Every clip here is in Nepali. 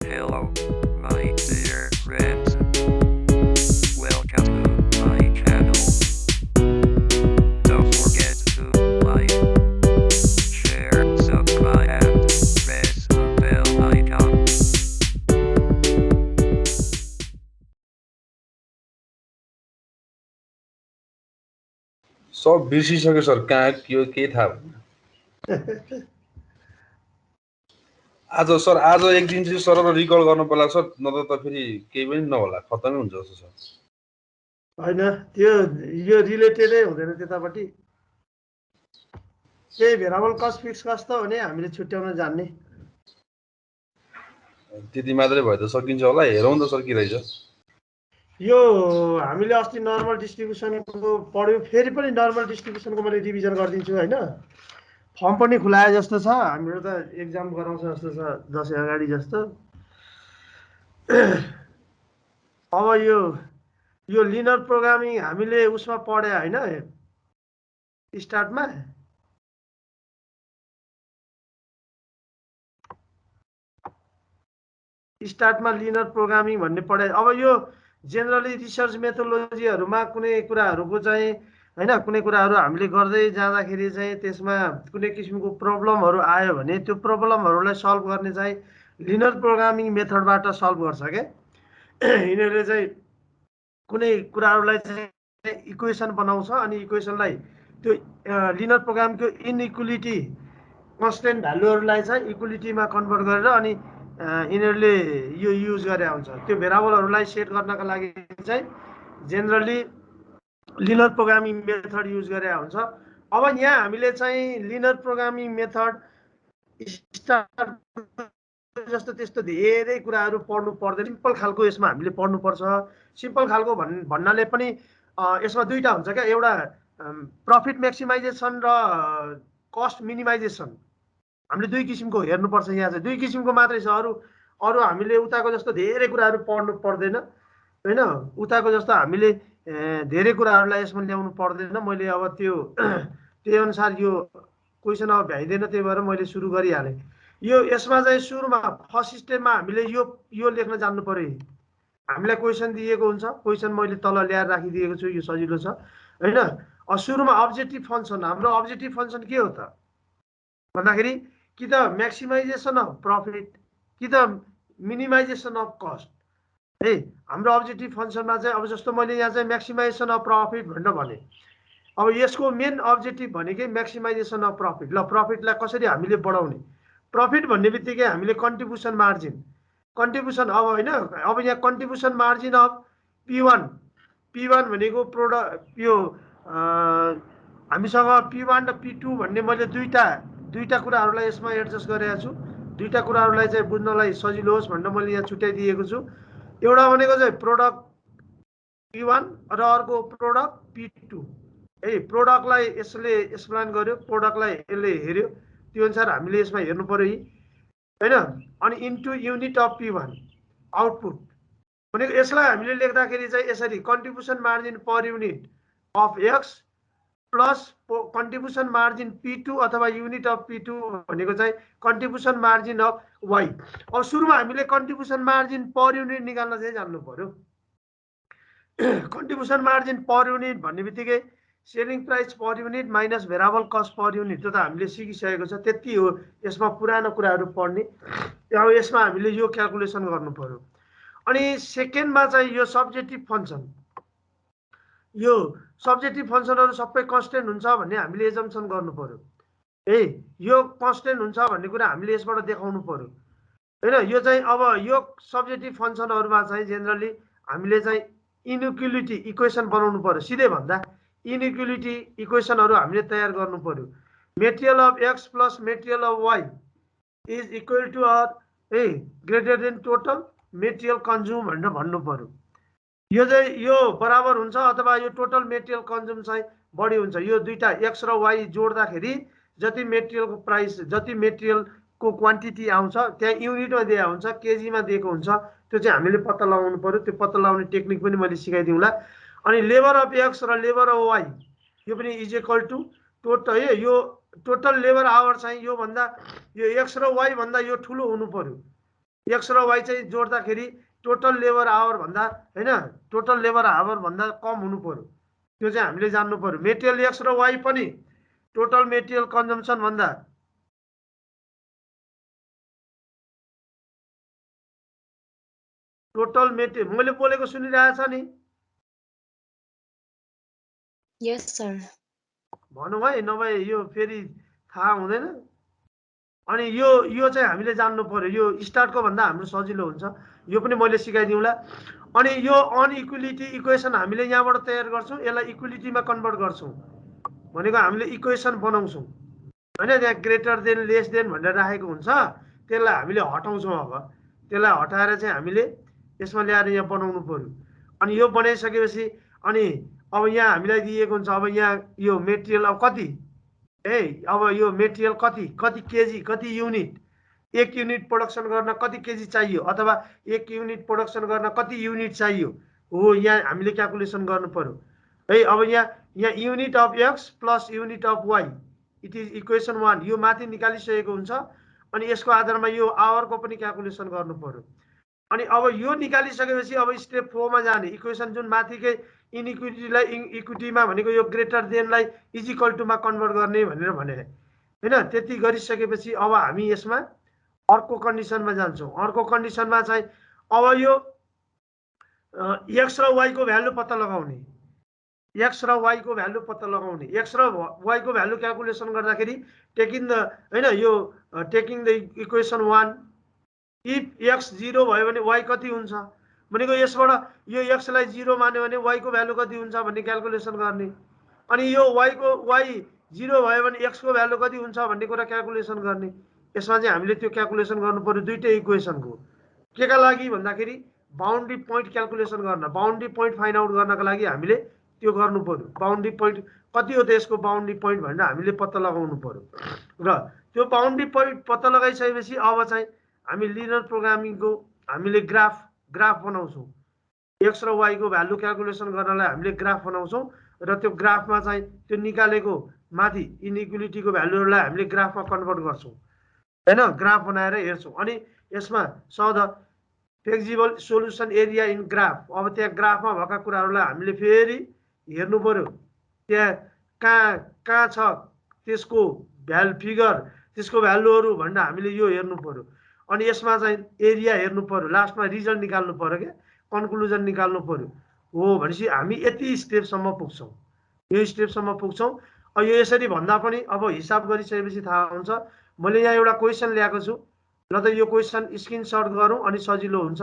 Hello, my dear friends. Welcome to my channel. Don't forget to like, share, subscribe, and press the bell icon. सब बिर्सिसक्यो सर कहाँ के केही थाहा भएन आज एक दिन चाहिँ सर रिकल गर्नु पर्ला सर नत्र त फेरि केही पनि नहोला खत्तमै हुन्छ जस्तो छ होइन त्यो यो रिलेटेडै हुँदैन त्यतापट्टि त्यही भेराबल कस्ट फिक्स कस्ट त हो भने हामीले छुट्याउन जान्ने त्यति मात्रै भए त सकिन्छ होला हेरौँ त सर के रहेछ यो हामीले अस्ति नर्मल डिस्ट्रिब्युसनको पढ्यौँ फेरि पनि नर्मल डिस्ट्रिब्युसनको मैले रिभिजन गरिदिन्छु होइन फर्म पनि खुलाए जस्तो छ हाम्रो त एक्जाम गराउँछ जस्तो छ दसैँ अगाडि जस्तो अब यो लिनर प्रोग्रामिङ हामीले उसमा पढे होइन स्टार्टमा लिनर प्रोग्रामिङ भन्ने पढाइ अब यो जेनरली रिसर्च मेथोलोजीहरूमा कुनै कुराहरूको चाहिँ होइन कुनै कुराहरू हामीले गर्दै जाँदाखेरि चाहिँ त्यसमा कुनै किसिमको प्रब्लमहरू आयो भने त्यो प्रब्लमहरूलाई सल्भ गर्ने चाहिँ लिनर प्रोग्रामिङ मेथडबाट सल्भ गर्छ क्या यिनीहरूले चाहिँ कुनै कुराहरूलाई चाहिँ इक्वेसन बनाउँछ अनि इक्वेसनलाई त्यो लिनर प्रोग्रामको इनइक्वलिटी कन्स्टेन्ट भ्यालुहरूलाई चाहिँ इक्वलिटीमा कन्भर्ट गरेर अनि यिनीहरूले यो युज गरे हुन्छ त्यो भेराबलहरूलाई सेट गर्नका लागि चाहिँ generally linear programming method use गरे हुन्छ अब यहाँ हामीले चाहिँ लिनर प्रोग्रामिङ मेथड स्टार्ट जस्तो त्यस्तो धेरै कुराहरू पढ्नु पर्दैन सिम्पल खालको यसमा हामीले पढ्नुपर्छ सिम्पल खालको भन्नाले पनि यसमा दुईटा हुन्छ क्या एउटा प्रफिट म्याक्सिमाइजेसन र कस्ट मिनिमाइजेसन हामीले दुई किसिमको हेर्नुपर्छ यहाँ चाहिँ दुई किसिमको मात्रै छ अरू हामीले उताको जस्तो धेरै कुराहरू पढ्नु पर्दैन होइन उताको जस्तो हामीले धेरै कुराहरूलाई यसमा ल्याउनु पर्दैन मैले अब त्यही अनुसार यो क्वेसन अब भ्याइँदैन त्यही भएर मैले सुरु गरिहालेँ यो यसमा चाहिँ सुरुमा फर्स्ट स्टेपमा हामीले यो लेख्न जान्नु पर्यो हामीलाई क्वेसन दिएको हुन्छ क्वेसन मैले तल ल्याएर राखिदिएको छु यो सजिलो छ होइन सुरुमा अब्जेक्टिभ फङ्सन हाम्रो अब्जेक्टिभ फङ्सन के हो त भन्दाखेरि कि त म्याक्सिमाइजेसन अफ प्रफिट कि त मिनिमाइजेसन अफ कस्ट है हाम्रो अब्जेक्टिभ फङ्सनमा चाहिँ अब जस्तो मैले यहाँ चाहिँ म्याक्सिमाइजेसन अफ प्रफिट भनेर भने अब यसको मेन अब्जेक्टिभ भनेकै म्याक्सिमाइजेसन अफ प्रफिट ल प्रफिटलाई कसरी हामीले बढाउने प्रफिट भन्ने बित्तिकै हामीले कन्ट्रिब्युसन मार्जिन अब होइन अब यहाँ कन्ट्रिब्युसन मार्जिन अफ P1 भनेको प्रोडक्ट यो हामीसँग P1 र P2 भन्ने मैले दुईटा कुराहरूलाई यसमा एडजस्ट गरेको छु दुईटा कुराहरूलाई चाहिँ बुझ्नलाई सजिलो होस् भनेर मैले यहाँ छुट्याइदिएको छु एउटा भनेको चाहिँ प्रोडक्ट P1 र अर्को प्रोडक्ट P2 है प्रोडक्टलाई यसले एक्सप्लेन गर्यो प्रोडक्टलाई यसले हेऱ्यो त्यो अनुसार हामीले यसमा हेर्नु पर्यो होइन अनि into unit of P1 output भनेको यसलाई हामीले लेख्दाखेरि चाहिँ यसरी contribution margin per unit of X plus contribution margin P2 अथवा युनिट अफ P2 भनेको चाहिँ कन्ट्रिब्युसन मार्जिन अफ वाइ अब सुरुमा हामीले कन्ट्रिब्युसन मार्जिन पर युनिट निकाल्न चाहिँ जान्नु पर्यो कन्ट्रिब्युसन मार्जिन पर युनिट भन्ने बित्तिकै selling price per unit minus variable cost per unit त्यो त हामीले सिकिसकेको छ त्यति हो यसमा पुरानो कुराहरू पढ्ने अब यसमा हामीले यो क्यालकुलेसन गर्नु पर्यो अनि सेकेन्डमा चाहिँ यो सब्जेक्टिभ फङ्सन यो सब्जेक्टिभ फङ्सनहरू सबै कन्स्टेन्ट हुन्छ भन्ने हामीले एजम्सन गर्नु पर्यो है यो कन्स्टेन्ट हुन्छ भन्ने कुरा हामीले यसबाट देखाउनु पर्यो होइन यो चाहिँ अब यो सब्जेक्टिभ फङ्सनहरूमा चाहिँ जेनरली हामीले चाहिँ इनइक्वलिटी इक्वेसन बनाउनु पर्यो सिधै भन्दा इनइक्वलिटी इक्वेसनहरू हामीले तयार गर्नु पर्यो material of X plus material of Y is equal to है greater than total material consume भनेर भन्नु पर्यो यो चाहिँ यो बराबर हुन्छ अथवा यो टोटल मेटेरियल कन्ज्युम चाहिँ बढी हुन्छ यो दुईटा एक्स र वाइ जोड्दाखेरि जति मेटेरियलको प्राइस जति मेटेरियलको क्वान्टिटी आउँछ त्यहाँ युनिटमा दिएको हुन्छ केजीमा दिएको हुन्छ त्यो चाहिँ हामीले पत्ता लगाउनु पर्यो त्यो पत्ता लगाउने टेक्निक पनि मैले सिकाइदिउँला अनि लेबर अफ एक्स र लेबर अफ वाइ यो पनि इज इक्वल टु टोटल है यो टोटल लेबर आवर चाहिँ यो एक्स र वाइ भन्दा यो ठुलो हुनु पर्यो एक्स र वाइ चाहिँ जोड्दाखेरि टोटल लेबर आवर भन्दा हैन टोटल लेबर आवर भन्दा कम हुनु पर्यो। त्यो चाहिँ हामीले जान्नु पर्यो। मेटेरियल एक्स र वाइ पनि टोटल मेटेरियल कन्जम्सन भन्दा टोटल मेटेरियल मैले बोलेको सुनिरहेछ नि? यस सर। भनौँ है, नभए यो फेरि थाहा हुँदैन। अनि यो चाहिँ हामीले जान्नु पर्यो। यो स्टार्टको भन्दा हाम्रो सजिलो हुन्छ। यो पनि मैले सिकाइदिउँला। अनि यो अनइक्वलिटी इक्वेसन हामीले यहाँबाट तयार गर्छौँ, यसलाई इक्वलिटीमा कन्भर्ट गर्छौँ। भनेको हामीले इक्वेसन बनाउँछौँ हैन, त्यहाँ ग्रेटर देन लेस देन भनेर राखेको हुन्छ, त्यसलाई हामीले हटाउँछौँ। अब त्यसलाई हटाएर चाहिँ हामीले यसमा ल्याएर यहाँ बनाउनु पर्यो। अनि यो बनाइसकेपछि अनि अब यहाँ हामीलाई दिएको हुन्छ, अब यहाँ यो मेटेरियल अब कति अब यो मेटेरियल कति केजी कति युनिट, 1 युनिट प्रोडक्सन गर्न कति केजी चाहियो अथवा 1 युनिट प्रोडक्सन गर्न कति युनिट चाहियो हो यहाँ हामीले क्याल्कुलेसन गर्नु पर्यो है। अब यहाँ unit of X plus unit of Y it is equation 1 यो माथि निकालिसकेको हुन्छ। अनि यसको आधारमा यो आवरको पनि क्याल्कुलेसन गर्नु पर्यो। अनि अब यो निकालिसकेपछि अब स्टेप 4 मा जाने, इक्वेसन जुन माथिकै इनइक्विटीलाई इक्विटीमा भनेको यो ग्रेटर देनलाई इज इक्वल टुमा कन्भर्ट गर्ने भनेर भने हैन। त्यति गरिसकेपछि अब हामी यसमा अर्को कन्डिसनमा जान्छौँ। अर्को कन्डिसनमा चाहिँ अब यो एक्स र वाइ को भ्यालु पत्ता लगाउने, एक्स र वाइ को भ्यालु पत्ता लगाउने। एक्स र वाइ को भ्यालु क्याल्कुलेसन गर्दाखेरि टेकिङ द हैन यो taking the equation 1 if x 0 भयो भने वाइ कति हुन्छ भनेको यसबाट यो एक्स लाई 0 मान्यो भने वाइ को भ्यालु कति हुन्छ भन्ने क्याल्कुलेसन गर्ने। अनि यो वाइ 0 भयो भने एक्स को भ्यालु कति हुन्छ भन्ने कुरा क्याल्कुलेसन गर्ने। यसमा चाहिँ हामीले त्यो क्याल्कुलेसन गर्नु पर्यो दुईटै इक्वेसनको। के का लागि भन्दाखेरि बाउन्ड्री पोइन्ट क्याल्कुलेसन गर्न, बाउन्ड्री पोइन्ट फाइन्ड आउट गर्नका लागि हामीले त्यो गर्नु पर्यो। बाउन्ड्री पोइन्ट कति हो त यसको बाउन्ड्री पोइन्ट भनेर हामीले पत्ता लगाउनु पर्यो। र त्यो बाउन्ड्री पोइन्ट पत्ता लगाइसकेपछि अब चाहिँ हामी लिनियर प्रोग्रामिङको हामीले ग्राफ बनाउँछौँ। एक्स र वाइ को भ्यालु क्याल्कुलेसन गर्नलाई हामीले ग्राफ बनाउँछौँ र त्यो ग्राफमा चाहिँ त्यो निकालेको माथि इनइक्वलिटीको भ्यालुहरूलाई हामीले ग्राफमा कन्भर्ट गर्छौँ हैन, ग्राफ बनाएर हेर्छौँ। अनि यसमा so the flexible solution area in graph, अब त्यहाँ ग्राफमा भएका कुराहरूलाई हामीले फेरि हेर्नु पर्यो। त्यहाँ कहाँ छ त्यसको फिगर, त्यसको भ्यालुहरू भनेर हामीले यो हेर्नु पर्यो। अनि यसमा चाहिँ एरिया हेर्नु पर्यो, लास्टमा रिजल्ट निकाल्नु पर्यो, क्या कन्क्लुजन निकाल्नु पर्यो। हो भनेपछि हामी यति स्टेपसम्म पुग्छौँ, यो स्टेपसम्म पुग्छौँ। यो यसरी भन्दा पनि अब हिसाब गरिसकेपछि थाहा हुन्छ। मैले यहाँ एउटा क्वेसन ल्याएको छु, ल त यो क्वेसन स्क्रिनसट गरौँ अनि सजिलो हुन्छ।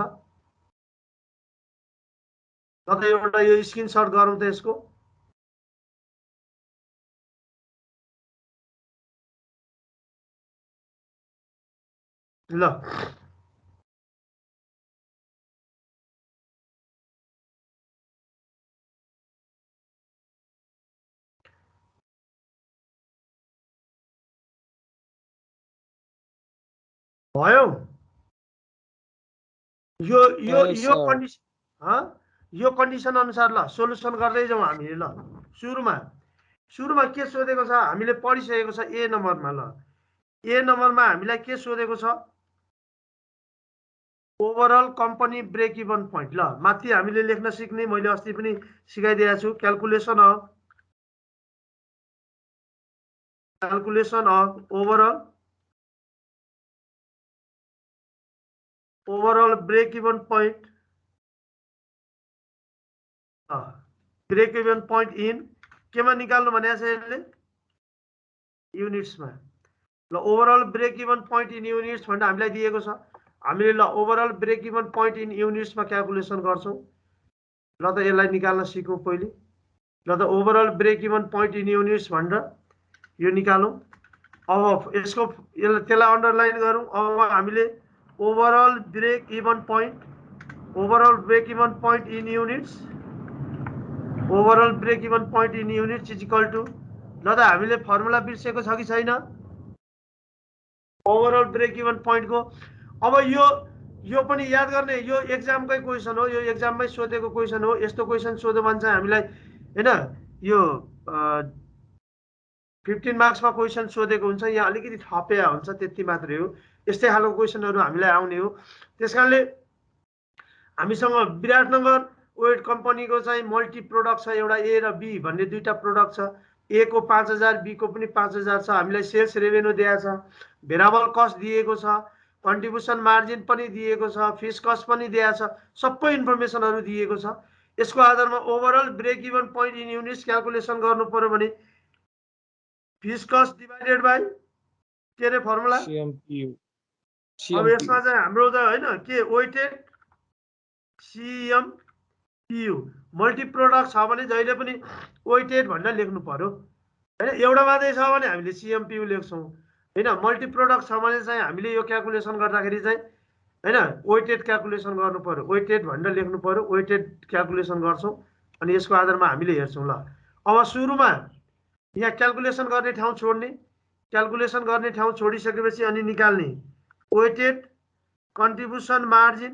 ल त एउटा यो स्क्रिनसट गरौँ त यसको। ल भयो यो कन्डिसन अनुसार ल सोल्युसन गर्दै जाउँ हामीले। ल सुरुमा के सोधेको छ हामीले पढिसकेको छ ए नम्बरमा। ल ए नम्बरमा हामीलाई के सोधेको छ overall company break even point. ल माथि हामीले लेख्न सिक्ने, मैले अस्ति पनि सिकाइदिएको छु, calculation of overall break even point, break even point in केमा निकाल्नु भनेको छ यसले युनिट्समा। ल overall break even point in units भनेर हामीलाई दिएको छ। हामीले ल overall break even point in युनिट्समा क्याल्कुलेसन गर्छौँ। ल त यसलाई निकाल्न सिकौँ पहिले। ल त overall break even point in units भनेर यो निकालौँ। अब यसको त्यसलाई अन्डरलाइन गरौँ। अब हामीले overall break even point in units, overall break even point in units is equal to, ल त हामीले फर्मुला बिर्सेको छ कि छैन ओभरअल ब्रेक इभन पोइन्टको। अब यो पनि याद गर्ने, यो एक्जामकै क्वेसन हो, यो एक्जाममै सोधेको क्वेसन हो। यस्तो क्वेसन सोध्यो भने चाहिँ हामीलाई हैन यो 15 मार्क्समा क्वेसन सोधेको हुन्छ, यहाँ अलिकति थपेया हुन्छ, त्यति मात्रै हो। यस्तै खालको क्वेसनहरू हामीलाई आउने हो। त्यसकारणले हामीसँग विराटनगर ओइट कम्पनीको चाहिँ मल्टी प्रोडक्ट छ, एउटा ए र बी भन्ने दुईटा प्रोडक्ट छ। ए को 5000, बी को पनि 5000 छ। हामीलाई सेल्स रेभेन्यू दिएको छ, भेरिएबल कस्ट दिएको छ, कन्ट्रिब्युसन मार्जिन पनि दिएको छ, फिक्स कस्ट पनि दिएको छ, सबै इन्फर्मेसनहरू दिएको छ। यसको आधारमा overall break even point in units calculation गर्नु पर्यो भने फिक्स कस्ट डिभाइडेड बाई के रे फर्मुला CMPU अब यसमा चाहिँ हाम्रो त हैन के वेटेड CMPU मल्टी प्रोडक्ट छ भने जहिले पनि वेटेड भनेर लेख्नु पर्यो हैन। एउटा मात्रै छ भने हामीले CMPU लेख्छौं हैन। मल्टी प्रोडक्ट छ भने चाहिँ हामीले यो क्याल्कुलेसन गर्दाखेरि चाहिँ हैन वेटेड क्याल्कुलेसन गर्नु पर्यो, वेटेड भनेर लेख्नु पर्यो, वेटेड क्याल्कुलेसन गर्छौं अनि यसको आधारमा हामीले हेर्छौं। ल अब सुरुमा यहाँ क्याल्कुलेसन गर्ने ठाउँ छोड्ने, क्याल्कुलेसन गर्ने ठाउँ छोडिसकेपछि अनि निकाल्ने weighted contribution margin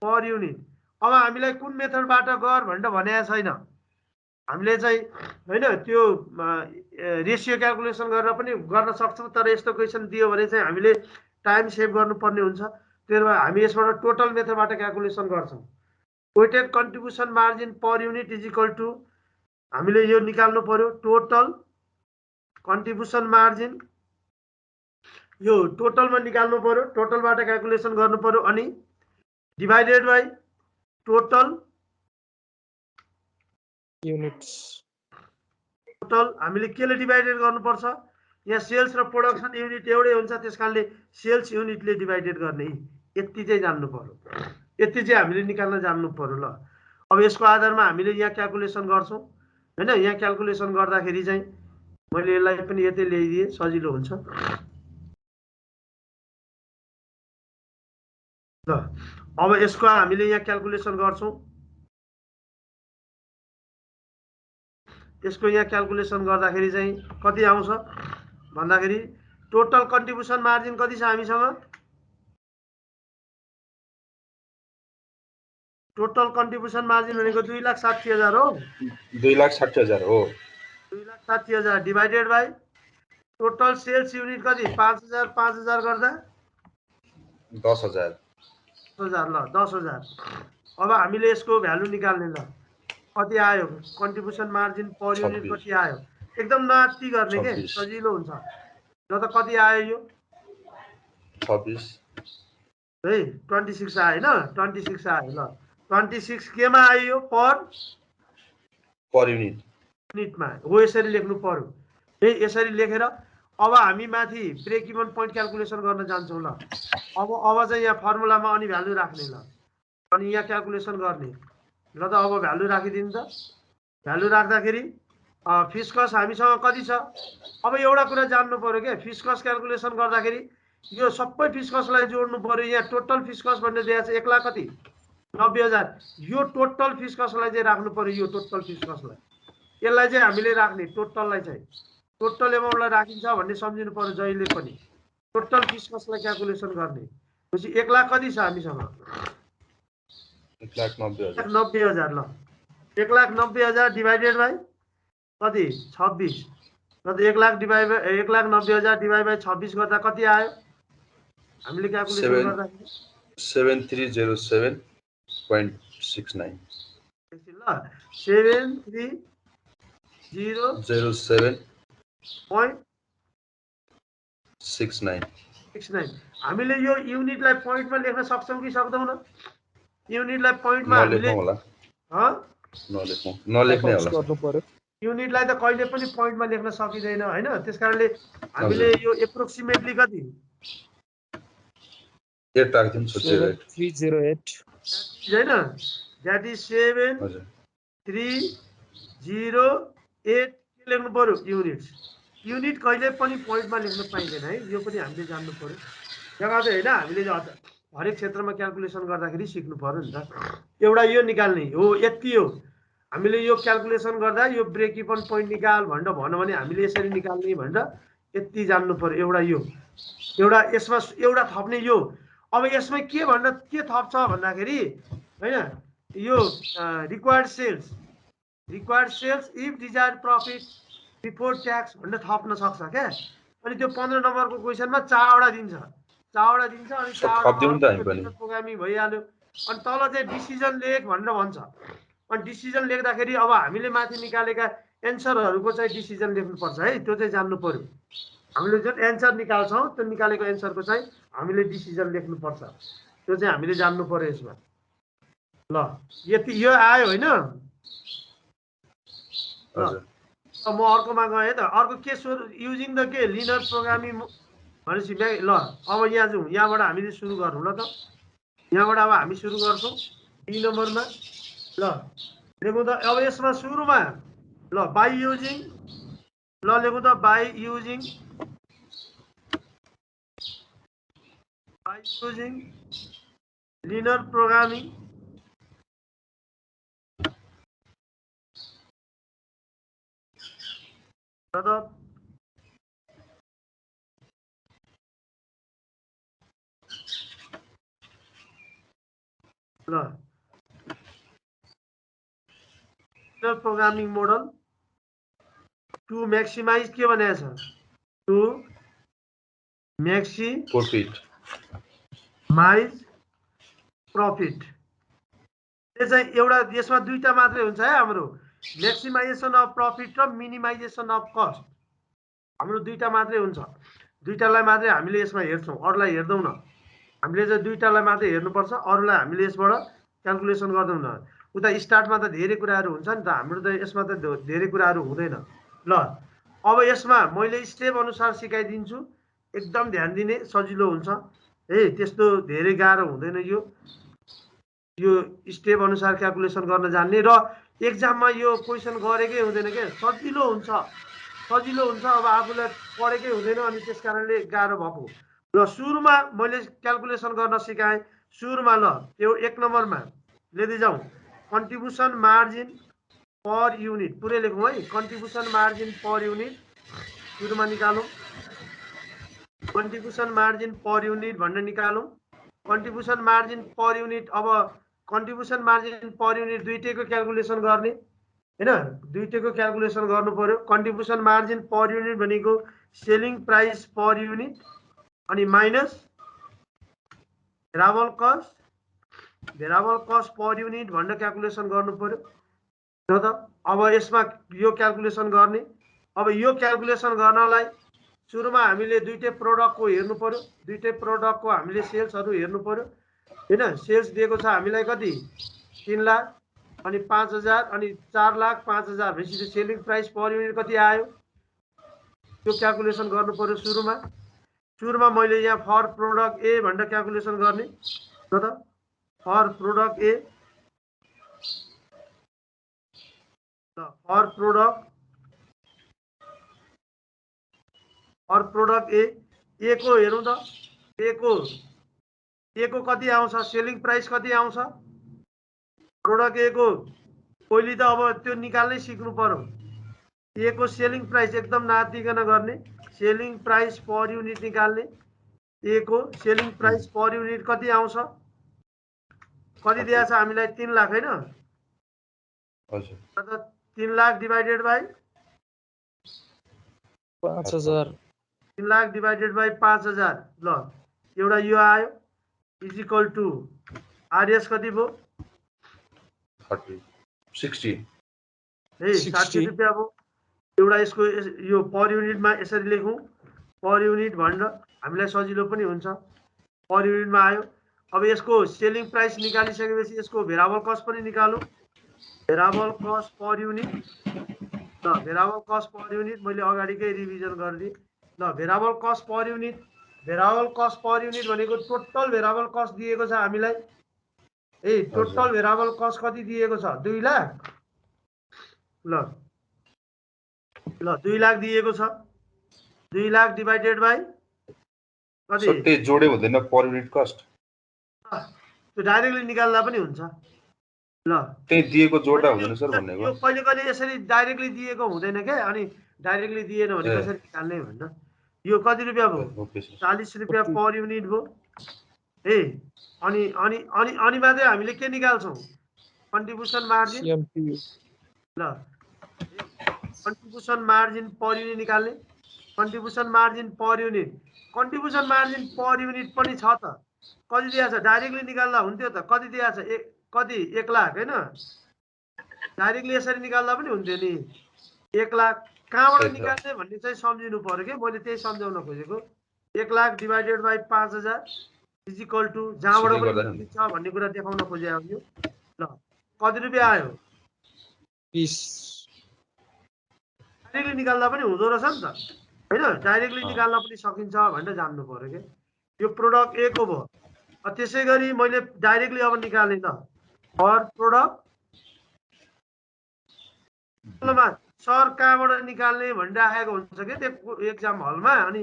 per unit. अब हामीलाई कुन मेथडबाट गर भनेर भनेको छैन, हामीले चाहिँ हैन त्यो रेशियो क्याल्कुलेसन गरेर पनि गर्न सक्छौं। तर यस्तो क्वेशन दियो भने चाहिँ हामीले टाइम सेभ गर्नुपर्ने हुन्छ, त्यसो भए हामी यसबाट टोटल मेथडबाट क्याल्कुलेसन गर्छौं। Weighted contribution margin per unit is equal to हामीले यो निकाल्नु पर्यो टोटल कन्ट्रिब्युसन मार्जिन, यो टोटलमा निकाल्नु पर्यो, टोटलबाट क्याल्कुलेसन गर्नु पर्यो अनि divided by total units. Total हामीले केले डिभाइडेड गर्नुपर्छ, यहाँ सेल्स र प्रोडक्सन युनिट एउटै हुन्छ त्यसकारणले सेल्स युनिटले डिभाइडेड गर्ने, यति चाहिँ जान्नु पर्यो, यति चाहिँ हामीले निकाल्न जान्नु पर्यो। ल अब यसको आधारमा हामीले यहाँ क्याल्कुलेसन गर्छौं हैन। यहाँ क्याल्कुलेसन गर्दाखेरि चाहिँ मैले यसलाई पनि यतै ल्याइदिए सजिलो हुन्छ। ल अब यसको हामीले यहाँ क्याल्कुलेसन गर्छौं, यसको यहाँ क्याल्कुलेसन गर्दाखेरि चाहिँ कति आउँछ भन्दाखेरि टोटल कन्ट्रिब्युसन मार्जिन कति छ हामीसँग, टोटल कन्ट्रिब्युसन मार्जिन भनेको 2,60,000 हो, 2,60,000 हो, 2,60,000 divided by total sales unit कति 5,000 5,000 गर्दा 10,000 ल 10,000। अब हामीले यसको भ्यालु निकाल्ने, ल कति आयो कन्ट्रिब्युसन मार्जिन पर युनिट कति आयो, एकदम नाति गर्ने के सजिलो हुन्छ। ल त कति आयो यो 26 है 26 आयो हैन, 26 आयो। ल 26 केमा आयो यो पर युनिटमा हो, यसरी लेख्नु पर्यो है। यसरी लेखेर अब हामी माथि ब्रेक इभन पोइन्ट क्याल्कुलेसन गर्न जान्छौं। ल अब चाहिँ यहाँ फर्मुलामा अनि भ्यालु राख्ने, ल अनि यहाँ क्याल्कुलेसन गर्ने। ल त अब भ्यालु राखिदिनु त, भ्यालु राख्दाखेरि फिक्स कस्ट हामीसँग कति छ। अब एउटा कुरा जान्नु पर्यो के, फिक्स कस्ट क्याल्कुलेसन गर्दाखेरि यो सबै फिक्स कस्टलाई जोड्नु पर्यो। यहाँ टोटल फिक्स कस्ट भनेर दिएको छ 1,00,000 कति 90,000, यो टोटल फिक्स कस्टलाई चाहिँ राख्नु पर्यो, यो टोटल फिक्स कस्टलाई यसलाई चाहिँ हामीले राख्ने, टोटललाई चाहिँ टोटल एमाउन्टलाई राखिन्छ भन्ने सम्झिनु पर्यो जहिले पनि। टोटल फिक्स कस्टलाई क्याल्कुलेसन गर्ने पछि 1,00,000 कति छ हामीसँग 1,90,000। ल 1,90,000 डिभाइडेड बाई कति 26, र त 1,90,000 डिभाइड बाई 26 गर्दा कति आयो हामीले क्याल्कुलेसन गर्दा 7307.69। ल 7307.69। हामीले यो युनिटलाई पोइन्टमा लेख्न सक्छौं कि सक्दैनौँ न, युनिटलाई पोइन्टमा हामीले नलेख्ने होला, गर्नु पर्यो। युनिटलाई त कहिले पनि पोइन्टमा लेख्न सकिदैन हैन। त्यसकारणले हामीले यो एप्रोक्सिमेटली कति 8 राख्दिनु 308 हैन, दैट इज 7308 के लेख्नु पर्यो युनिट्स। युनिट कहिले पनि पोइन्टमा लेख्न पाइँदैन है, यो पनि हामीले जान्नु पर्यो। जग्गा चाहिँ हैन हामीले हरेक क्षेत्रमा क्याल्कुलेसन गर्दाखेरि सिक्नु पर्यो नि त। एउटा यो निकाल्ने हो, यति हो हामीले यो क्याल्कुलेसन गर्दा यो ब्रेक इभन पोइन्ट निकाल भनेर भन्यो भने हामीले यसरी निकाल्ने भनेर यति जान्नु पर्यो। एउटा यो, एउटा यसमा एउटा थप्ने यो। अब यसमा के भन्दा के थप्छ भन्दाखेरि हैन यो required sales if desired profit before tax भनेर थप्न सक्छ क्या। अनि त्यो 15 नम्बरको क्वेसनमा 4 वटा दिन्छ, चारवटा दिन्छ अनि थपिदिउँ त हामी पनि। प्रोग्रामिङ भइहाल्यो। अनि तल चाहिँ डिसिजन लेख भनेर भन्छ। अनि डिसिजन लेख्दाखेरि अब हामीले माथि निकालेका एन्सरहरूको चाहिँ डिसिजन लेख्नुपर्छ है, त्यो चाहिँ जान्नु पर्यो। हामीले जुन एन्सर निकाल्छौँ त्यो निकालेको एन्सरको चाहिँ हामीले डिसिजन लेख्नुपर्छ, त्यो चाहिँ हामीले जान्नु पर्यो यसमा। ल यति यो आयो होइन। म अर्कोमा गएँ त। अर्को के युजिङ द के लिनियर प्रोग्रामिङ भनेपछि ल अब यहाँ जाउँ। यहाँबाट हामीले सुरु गरौँ ल त। यहाँबाट अब हामी सुरु गर्छौँ बी नम्बरमा। ल लेखौँ त अब यसमा सुरुमा ल बाई युजिङ, ल लेखौँ त by using linear programming programming model to maximize के भनेको छ, टु मैक्सिमाइज प्रॉफिट। यो चाहिँ एउटा यसमा दुईटा मात्रै हुन्छ है हाम्रो, मैक्सिमाइजेसन अफ प्रॉफिट र मिनिमाइजेसन अफ कस्ट। हाम्रो दुईटा मात्रै हुन्छ, दुईटालाई मात्रै हामीले यसमा हेर्छौँ, अरूलाई हेर्दैनौँ न। हामीले चाहिँ दुईटालाई मात्रै हेर्नुपर्छ, अरूलाई हामीले यसबाट क्याल्कुलेसन गर्दैनौँ। उता स्टार्टमा त धेरै कुराहरू हुन्छ नि त, हाम्रो त यसमा त धेरै कुराहरू हुँदैन। ल अब यसमा मैले स्टेप अनुसार सिकाइदिन्छु, एकदम ध्यान दिने, सजिलो हुन्छ है, त्यस्तो धेरै गाह्रो हुँदैन। यो स्टेप अनुसार क्याल्कुलेसन गर्न जान्ने र एक्जाममा यो क्वेसन गरेकै हुँदैन के, सजिलो हुन्छ। अब आफूलाई पढेकै हुँदैन अनि त्यस कारणले गाह्रो भएको। ल सुरुमा मैले क्याल्कुलेसन गर्न सिकाएँ। सुरुमा ल यो 1 नम्बरमा लेख्दै जाउँ, कन्ट्रिब्युसन मार्जिन पर युनिट पुरै लेखौँ है। कन्ट्रिब्युसन मार्जिन पर युनिट सुरुमा निकालौँ, कन्ट्रिब्युसन मार्जिन पर युनिट भनेर निकालौँ। कन्ट्रिब्युसन मार्जिन पर युनिट, अब कन्ट्रिब्युसन मार्जिन पर युनिट दुईटैको क्याल्कुलेसन गर्ने हैन, दुईटैको क्याल्कुलेसन गर्नु पर्यो। कन्ट्रिब्युसन मार्जिन पर युनिट भनेको सेलिङ प्राइस पर युनिट अनि minus variable cost per unit भनेर क्याल्कुलेसन गर्नु पर्यो हो त। अब यसमा यो क्याल्कुलेसन गर्ने। अब यो क्याल्कुलेसन गर्नलाई सुरुमा हामीले दुईटै प्रोडक्टको हेर्नु पर्यो, दुईटै प्रोडक्टको हामीले सेल्सहरू हेर्नु पर्यो हैन। सेल्स दिएको छ हामीलाई कति, 3 लाख अनि 5,000 अनि 4 लाख 5,000 भनेपछि सेलिङ प्राइस पर युनिट कति आयो, त्यो क्याल्कुलेसन गर्नु पर्यो। सुरुमा मैले यहाँ फर प्रोडक्ट ए भनेर क्याल्कुलेसन गर्ने हो त। For product A, for product A को हेरौँ त। ए को कति आउँछ, सेलिङ प्राइस कति आउँछ प्रोडक्ट ए को। पहिले त अब त्यो निकाल्नै सिक्नु पर्यो। ए को सेलिङ प्राइस एकदम नातिकन गर्ने, सेलिङ प्राइस पर युनिट निकाल्ने। ए को सेलिङ प्राइस पर युनिट कति आउँछ, कति दिएको छ हामीलाई, 3 लाख हैन। हजुर 3 lakh divided by 5,000, 3 lakh divided by 5,000। ल एउटा यो आयो इज इक्वल टु आरएस कति भयो, 60 है 60 रुपियाँ भयो। एउटा यसको यो पर युनिटमा यसरी लेखौँ, पर युनिट भनेर हामीलाई सजिलो पनि हुन्छ। पर युनिटमा आयो। अब यसको सेलिङ प्राइस निकालिसकेपछि यसको भेरिएबल कस्ट पनि निकालौँ। भेरिएबल कस्ट पर युनिट, ल भेरिएबल कस्ट पर युनिट मैले अगाडिकै रिभिजन गरिदिएँ। ल भेरिएबल कस्ट पर युनिट भनेको टोटल भेरिएबल कस्ट दिएको छ हामीलाई है। टोटल भेरिएबल कस्ट कति दिएको छ, 2 लाख। ल 2 लाख दिएको छ, 2 लाख डिवाइडेड बाई कति, सट्टै जोडे हुँदैन पर युनिट कस्ट, त्यो डाइरेक्टली निकाल्दा पनि हुन्छ। ल त्यही दिएको जोड्दा हुँदैन सर भनेको। यो कहिले यसरी डाइरेक्टली दिएको हुँदैन के, अनि डाइरेक्टली दिएन भने कसरी निकाल्ने भनेर। यो कति रुपियाँ भयो, 40 रुपियाँ पर युनिट भयो है। अनि अनि अनि अनि मात्रै हामीले के निकाल्छौँ, कन्ट्रिब्युसन मार्जिन। ल कन्ट्रिब्युसन मार्जिन पर युनिट निकाल्ने। Contribution margin per unit contribution margin per unit पनि छ त कति दिएको छ डाइरेक्टली निकाल्दा हुन्थ्यो त कति दिएको छ कति 1 लाख हैन डाइरेक्टली यसरी निकाल्दा पनि हुन्थ्यो नि 1 लाख कहाँबाट निकाल्ने भन्ने चाहिँ सम्झिनु पर्यो के मैले त्यही सम्झाउन खोजेको 1 lakh divided by 5000 is equal to जहाँबाट पनि छ भन्ने कुरा देखाउन खोजेको हो ल कति रुपैयाँ आयो 20 डाइरेक्टली निकाल्दा पनि हुँदो रहेछ नि त हैन डाइरेक्टली निकाल्न पनि सकिन्छ भनेर जान्नु पर्यो के यो प्रोडक्ट ए को भयो त्यसै गरी मैले डाइरेक्टली अब निकाल्ने ल फर प्रोडक्ट सर कहाँबाट निकाल्ने भनिराखेको हुन्छ के त्यो एक्जाम हलमा अनि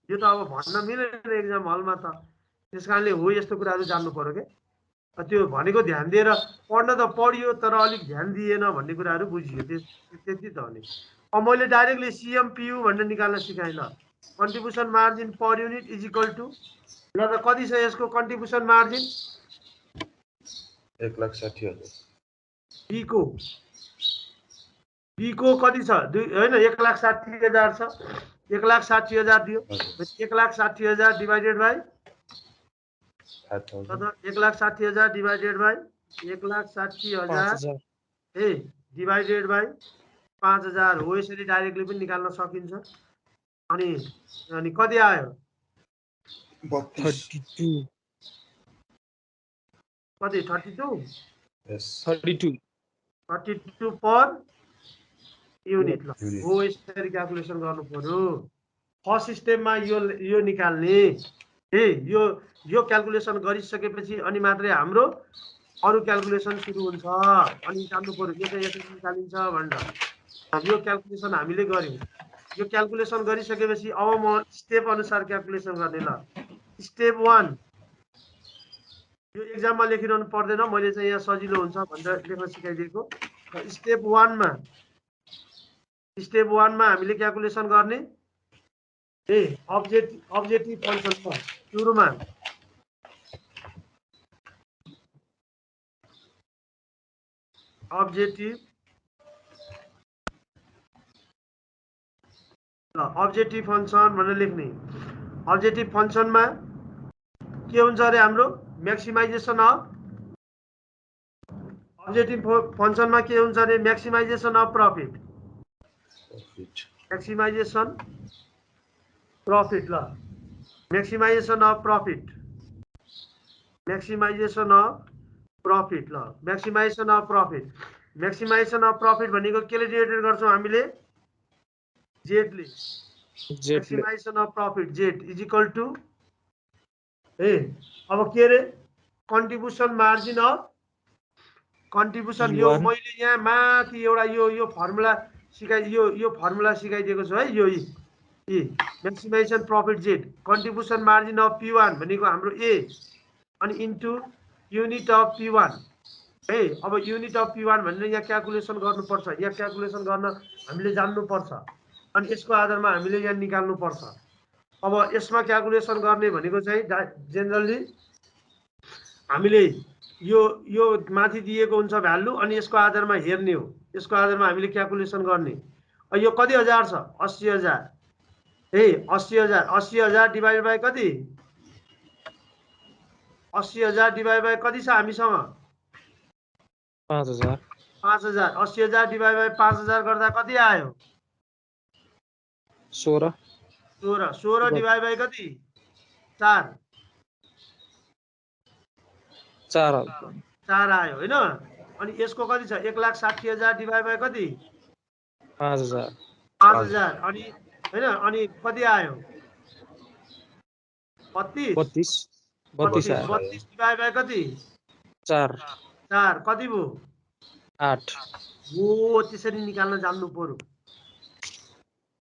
यो त अब भन्न मिलेन एक्जाम हलमा त त्यसकारणले हो यस्तो कुराहरू जान्नु पर्यो के त्यो भनेको ध्यान दिएर पढ्न त पढियो तर अलिक ध्यान दिएन भन्ने कुराहरू बुझियो त्यति त हो नि अब मैले डाइरेक्टली सिएमपियु भनेर निकाल्न सिकाएँ ल contribution margin per unit is equal to ल त कति छ यसको कन्ट्रिब्युसन मार्जिन 1,60,000 बी को कति छ हैन 1,60,000 छ 1,60,000 दियो 1,60,000 डिवाइडेड बाइ 1,60,000 डिवाइडेड बाइ 1,60,000 ए डिवाइडेड बाइ 5000 हो यसरी डाइरेक्टली पनि निकाल्न सकिन्छ अनि कति आयो 32 कति 32 यस 32 पर युनिट ल हो यसरी क्याल्कुलेसन गर्नु पर्यो फर्स्ट स्टेपमा यो निकाल्ने यो क्याल्कुलेसन गरिसकेपछि अनि मात्रै हाम्रो अरु क्याल्कुलेसन सुरु हुन्छ अनि जान्नु पर्यो के चाहिँ यसरी निकालिन्छ भनेर यो क्याल्कुलेसन हामीले गर्यौं यो क्याल्कुलेसन गरिसकेपछि अब म स्टेप अनुसार क्याल्कुलेसन गर्ने ल स्टेप 1 यो एक्जाममा लेखिरहनु पर्दैन मैले चाहिँ यहाँ सजिलो हुन्छ भनेर लेख्न सिकाइदिएको स्टेप 1 मा हामीले क्याल्कुलेसन गर्ने अब्जेक्टिभ फंक्सन सुरुमा अब्जेक्टिभ फंक्सन भनेर लेख्ने अब्जेक्टिभ फंक्सनमा के हुन्छ अरे हाम्रो मैक्सिमाइजेसन अफ अब्जेक्टिभ फंक्सनमा के हुन्छ अरे maximization of profit maximization profit ल मैक्सिमाइजेसन अफ प्रॉफिट ल मैक्सिमाइजेसन अफ प्रॉफिट भनेको केले डिवाइडेड गर्छौं हामीले जेड ले maximization of profit Z is equal to अब के रे कन्ट्रिब्युसन मार्जिन अफ कन्ट्रिब्युसन यो मैले यहाँ माथि एउटा यो फर्मुला यो फर्मुला सिकाइदिएको छु है यो maximisation profit Z contribution margin of P1 भनेको हाम्रो ए अनि इन्टु युनिट अफ P1 अब युनिट अफ P1 भनेर यहाँ क्याल्कुलेसन गर्नुपर्छ यहाँ क्याल्कुलेसन गर्न हामीले जान्नुपर्छ अनि यसको आधारमा हामीले यहाँ निकाल्नु पर्छ अब यसमा क्याल्कुलेसन गर्ने भनेको चाहिँ जेनरली हामीले यो माथि दिएको हुन्छ भ्यालु अनि यसको आधारमा हेर्ने हो यसको आधारमा हामीले क्याल्कुलेसन गर्ने यो कति हजार छ 80,000 80,000 डिवाइड बाइ कति 80,000 डिवाइड बाइ कति छ हामीसँग 5000 80,000 डिवाइड बाइ 5000 गर्दा कति आयो 16 डिवाइड बाइ कति 4 आयो हैन अनि यसको कति छ 1,60,000 डिवाइड बाइ कति 5000 अनि हैन अनि कति आयो 32 डिवाइड बाइ कति 4 कति भयो 8 हो त्यसरी निकाल्न जान्नु पर्यो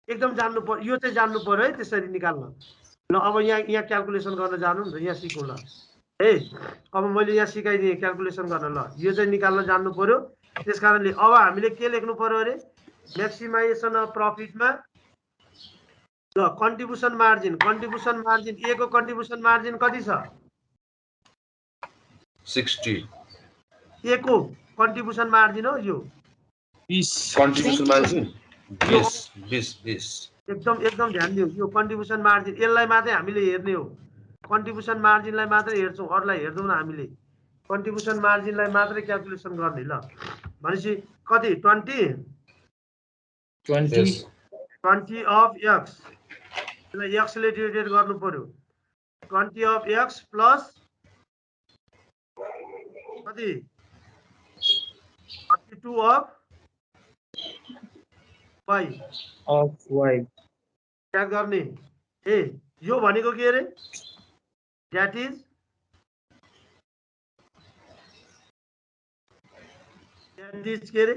एकदम जान्नु पर्यो यो चाहिँ जान्नु पर्यो है त्यसरी निकाल्न ल अब यहाँ क्याल्कुलेसन गर्न जानु नि यहाँ सिकौँ ल अब मैले यहाँ सिकाइदिएँ क्याल्कुलेसन गर्न ल यो चाहिँ निकाल्न जान्नु पर्यो त्यसकारणले अब हामीले के लेख्नु पर्यो अरे मैक्सिमाइजेसन अफ प्रॉफिटमा ल कन्ट्रिब्युसन मार्जिन ए को कन्ट्रिब्युसन मार्जिन कति छ 60 ए को कन्ट्रिब्युसन मार्जिन हो यो 20 कन्ट्रिब्युसन मार्जिन 20 एकदम ध्यान दिऊ। यो कन्ट्रिब्युसन मार्जिन यसलाई मात्रै हामीले हेर्ने हो। कन्ट्रिब्युसन मार्जिनलाई मात्रै हेर्छौँ, अरूलाई हेर्दैनौँ हामीले। कन्ट्रिब्युसन मार्जिनलाई मात्रै क्याल्कुलेसन गर्ने। ल भनेपछि कति 20 अफ एक्स, यसलाई एक्सले डिभाइडेड गर्नु पर्यो। 20 अफ एक्स प्लस कति 32 अफ वाई क्या गर्ने। ए यो भनेको के अरे, द्याट इज के अरे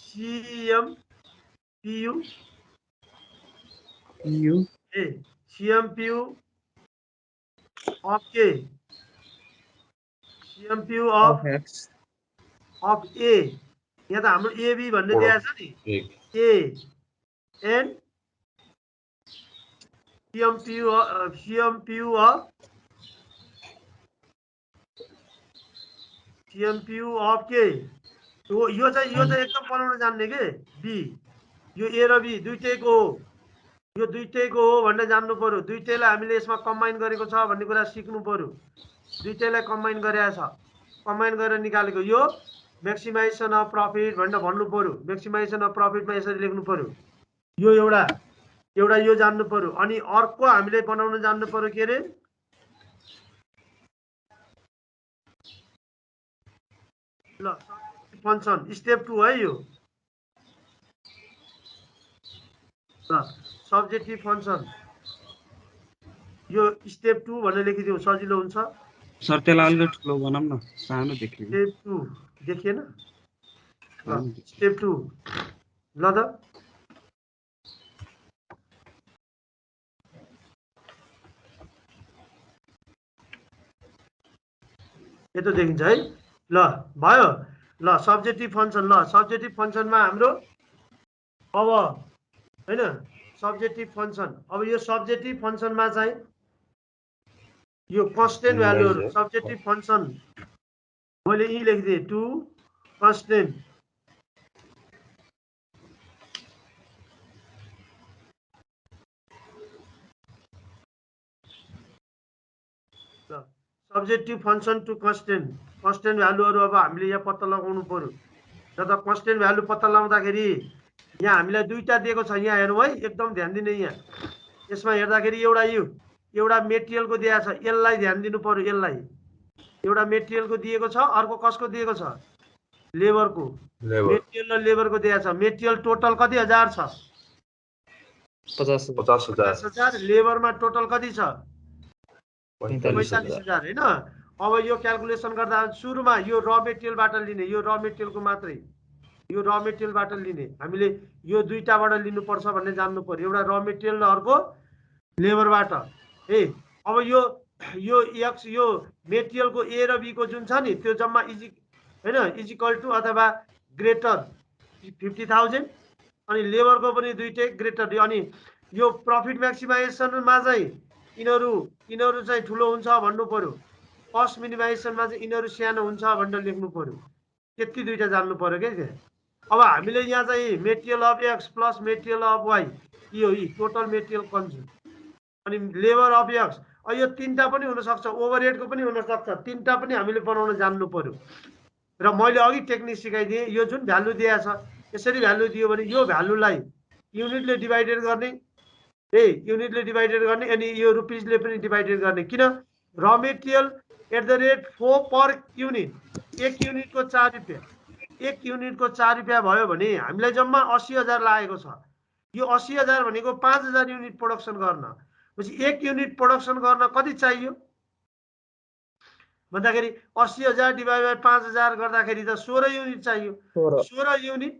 CMPU ए CMPU अफ के, CMPU अफ ए। यहाँ त हाम्रो AB भन्ने दिएको छ नि, ए एन्ड CMPU अफ के। यो चाहिँ एकदम बनाउन जान्ने के बी। यो ए र बी दुईटैको हो, यो दुईटैको हो भनेर जान्नु पर्यो। दुईटैलाई हामीले यसमा कम्बाइन गरेको छ भन्ने कुरा सिक्नु पर्यो। दुईटैलाई कम्बाइन गरेको छ, कम्बाइन गरेर निकालेको यो म्याक्सिमाइजेसन अफ प्रफिट भनेर भन्नु पर्यो। म्याक्सिमाइजेसन अफ प्रफिटमा यसरी लेख्नु पर्यो। यो एउटा यो जान्नु पर्यो। अनि अर्को हामीले बनाउन जान्नु पर्यो के अरे, ल फंक्शन स्टेप 2 है यो। ल सब्जेक्टिभ फंक्शन यो स्टेप 2 भनेर लेखिदिउँ, सजिलो हुन्छ। सर त्यसलाई अलि ठुलो बनाऊँ न, सानो देखियो। स्टेप 2 देखिएन। ल स्टेप 2 ल त यतो देखिन्छ है। ल भयो। ल सब्जेक्टिभ फंक्शन, ल सब्जेक्टिभ फंक्शनमा हाम्रो अब हैन सब्जेक्टिभ फंक्शन। अब यो सब्जेक्टिभ फंक्शनमा चाहिँ यो कन्स्टेन्ट भ्यालुहरु सब्जेक्टिभ फंक्शन मैले यही लेखिदिए to constant. Subjective function to constant भ्यालुहरु अब हामीले यहाँ पत्ता लगाउनु पर्यो। र त कन्स्टेन्ट भ्यालु पत्ता लगाउँदाखेरि यहाँ हामीलाई दुईटा दिएको छ। यहाँ हेर्नु है, एकदम ध्यान दिने। यहाँ यसमा हेर्दाखेरि एउटा मेटेरियलको दिएको छ, यसलाई ध्यान दिनु पर्यो। यसलाई एउटा मेटेरियलको दिएको छ, अर्को कसको दिएको छ, लेबरको। मेटेरियल र लेबरको दिएको छ। मेटेरियल टोटल कति हजार छ, 50,000। लेबरमा टोटल कति छ, 45,000 हैन। अब यो क्याल्कुलेसन गर्दा सुरुमा यो र मेटेरियलबाट लिने, यो र मेटेरियलको मात्रै, यो र मेटेरियलबाट लिने। हामीले यो दुईटाबाट लिनुपर्छ भन्ने जान्नु पर्यो, एउटा र मेटेरियल र अर्को लेबरबाट। ए अब यो एक्स यो मेटेरियलको ए र बी को जुन छ नि त्यो जम्मा इजिकल टु अथवा ग्रेटर 50,000 अनि लेबरको पनि दुईटै ग्रेटर। अनि यो प्रफिट म्याक्सिमाइजेसनमा चाहिँ यिनीहरू चाहिँ ठुलो हुन्छ भन्नु पर्यो। कस्ट मिनिमाइजेसनमा चाहिँ यिनीहरू सानो हुन्छ भनेर लेख्नु पर्यो। त्यति दुईटा जान्नु पर्यो के। अब हामीले यहाँ चाहिँ material of X plus material of Y, यो टोटल मेटेरियल कन्ज्युम, अनि लेबर अफ एक्स। यो तीनटा पनि हुन सक्छ, ओभरहेडको पनि हुन सक्छ। तीनटा पनि हामीले बनाउन जान्नु पर्यो। र मैले अघि टेक्निक सिकाइदिएँ। यो जुन भ्यालु दिएको छ यसरी भ्यालु दियो भने यो भ्यालुलाई युनिटले डिभाइडेड गर्ने, युनिटले डिभाइडेड गर्ने, अनि यो रुपिसले पनि डिभाइडेड गर्ने। किन, र मेटेरियल @ 4 पर युनिट, एक युनिटको 4 रुपियाँ, एक युनिटको 4 रुपियाँ भयो भने हामीलाई जम्मा 80,000 लागेको छ। यो 80,000 भनेको 5,000 युनिट प्रोडक्सन गर्न। एक युनिट प्रोडक्सन गर्न कति चाहियो भन्दाखेरि 80,000 डिभाइड बाइ 5,000 गर्दाखेरि त 16 युनिट चाहियो। 16 युनिट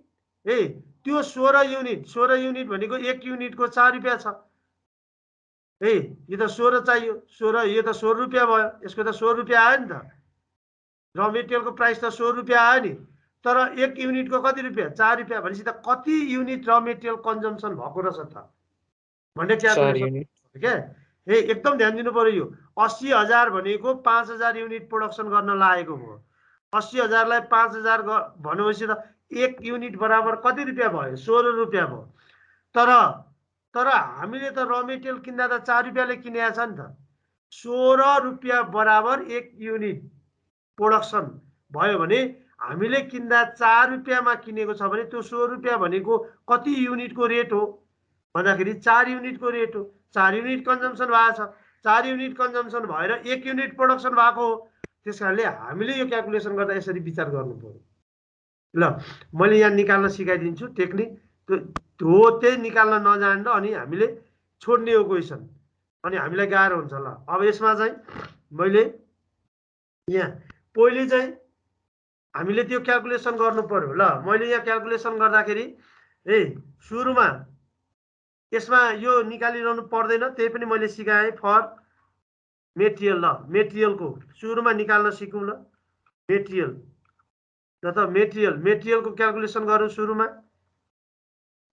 त्यो 16 युनिट भनेको एक युनिटको 4 रुपियाँ छ। यो त 16 चाहियो, 16 यो त 16 रुपियाँ भयो। यसको त 16 रुपियाँ आयो नि त। र मेटेरियलको प्राइस त 16 रुपियाँ आयो नि। तर एक युनिटको कति रुपियाँ, 4 रुपियाँ भनेपछि त कति युनिट र मेटेरियल कन्जम्सन भएको रहेछ त भन्ने क्याल्कुलेसन क्या। एकदम ध्यान दिनु पर्यो। यो 80,000 भनेको 5,000 युनिट प्रोडक्सन गर्न लागेको हो। 80,000लाई 5,000 भनेपछि त 1 युनिट बराबर कति रुपियाँ भयो? 16 रुपियाँ भयो। तर हामीले त र मेटेरियल किन्दा त 4 रुपियाँले किनेको छ नि त। 16 रुपियाँ बराबर 1 युनिट प्रोडक्सन भयो भने हामीले किन्दा 4 रुपियाँमा किनेको छ भने त्यो 16 रुपियाँ भनेको कति युनिटको रेट हो भन्दाखेरि 4 युनिटको रेट हो। 4 युनिट कन्जम्सन भएको छ। 4 युनिट कन्जम्सन भएर 1 युनिट प्रोडक्सन भएको हो। त्यसकारणले हामीले यो क्याल्कुलेसन गर्दा यसरी विचार गर्नु पर्यो। ल मैले यहाँ निकाल्न सिकाइदिन्छु टेक्निक। त्यो त्यही निकाल्न नजान्दा अनि हामीले छोड्ने हो क्वेसन, अनि हामीलाई गाह्रो हुन्छ। ल अब यसमा चाहिँ मैले यहाँ पहिले चाहिँ हामीले त्यो क्याल्कुलेसन गर्नु पर्यो। ल मैले यहाँ क्याल्कुलेसन गर्दाखेरि सुरुमा यसमा यो निकालिरहनु पर्दैन, त्यही पनि मैले सिकाएँ फर मेटेरियल। ल मेटेरियलको सुरुमा निकाल्न सिकौँ। ल मेटेरियल ल त मेटेरियलको क्याल्कुलेसन गरौँ सुरुमा।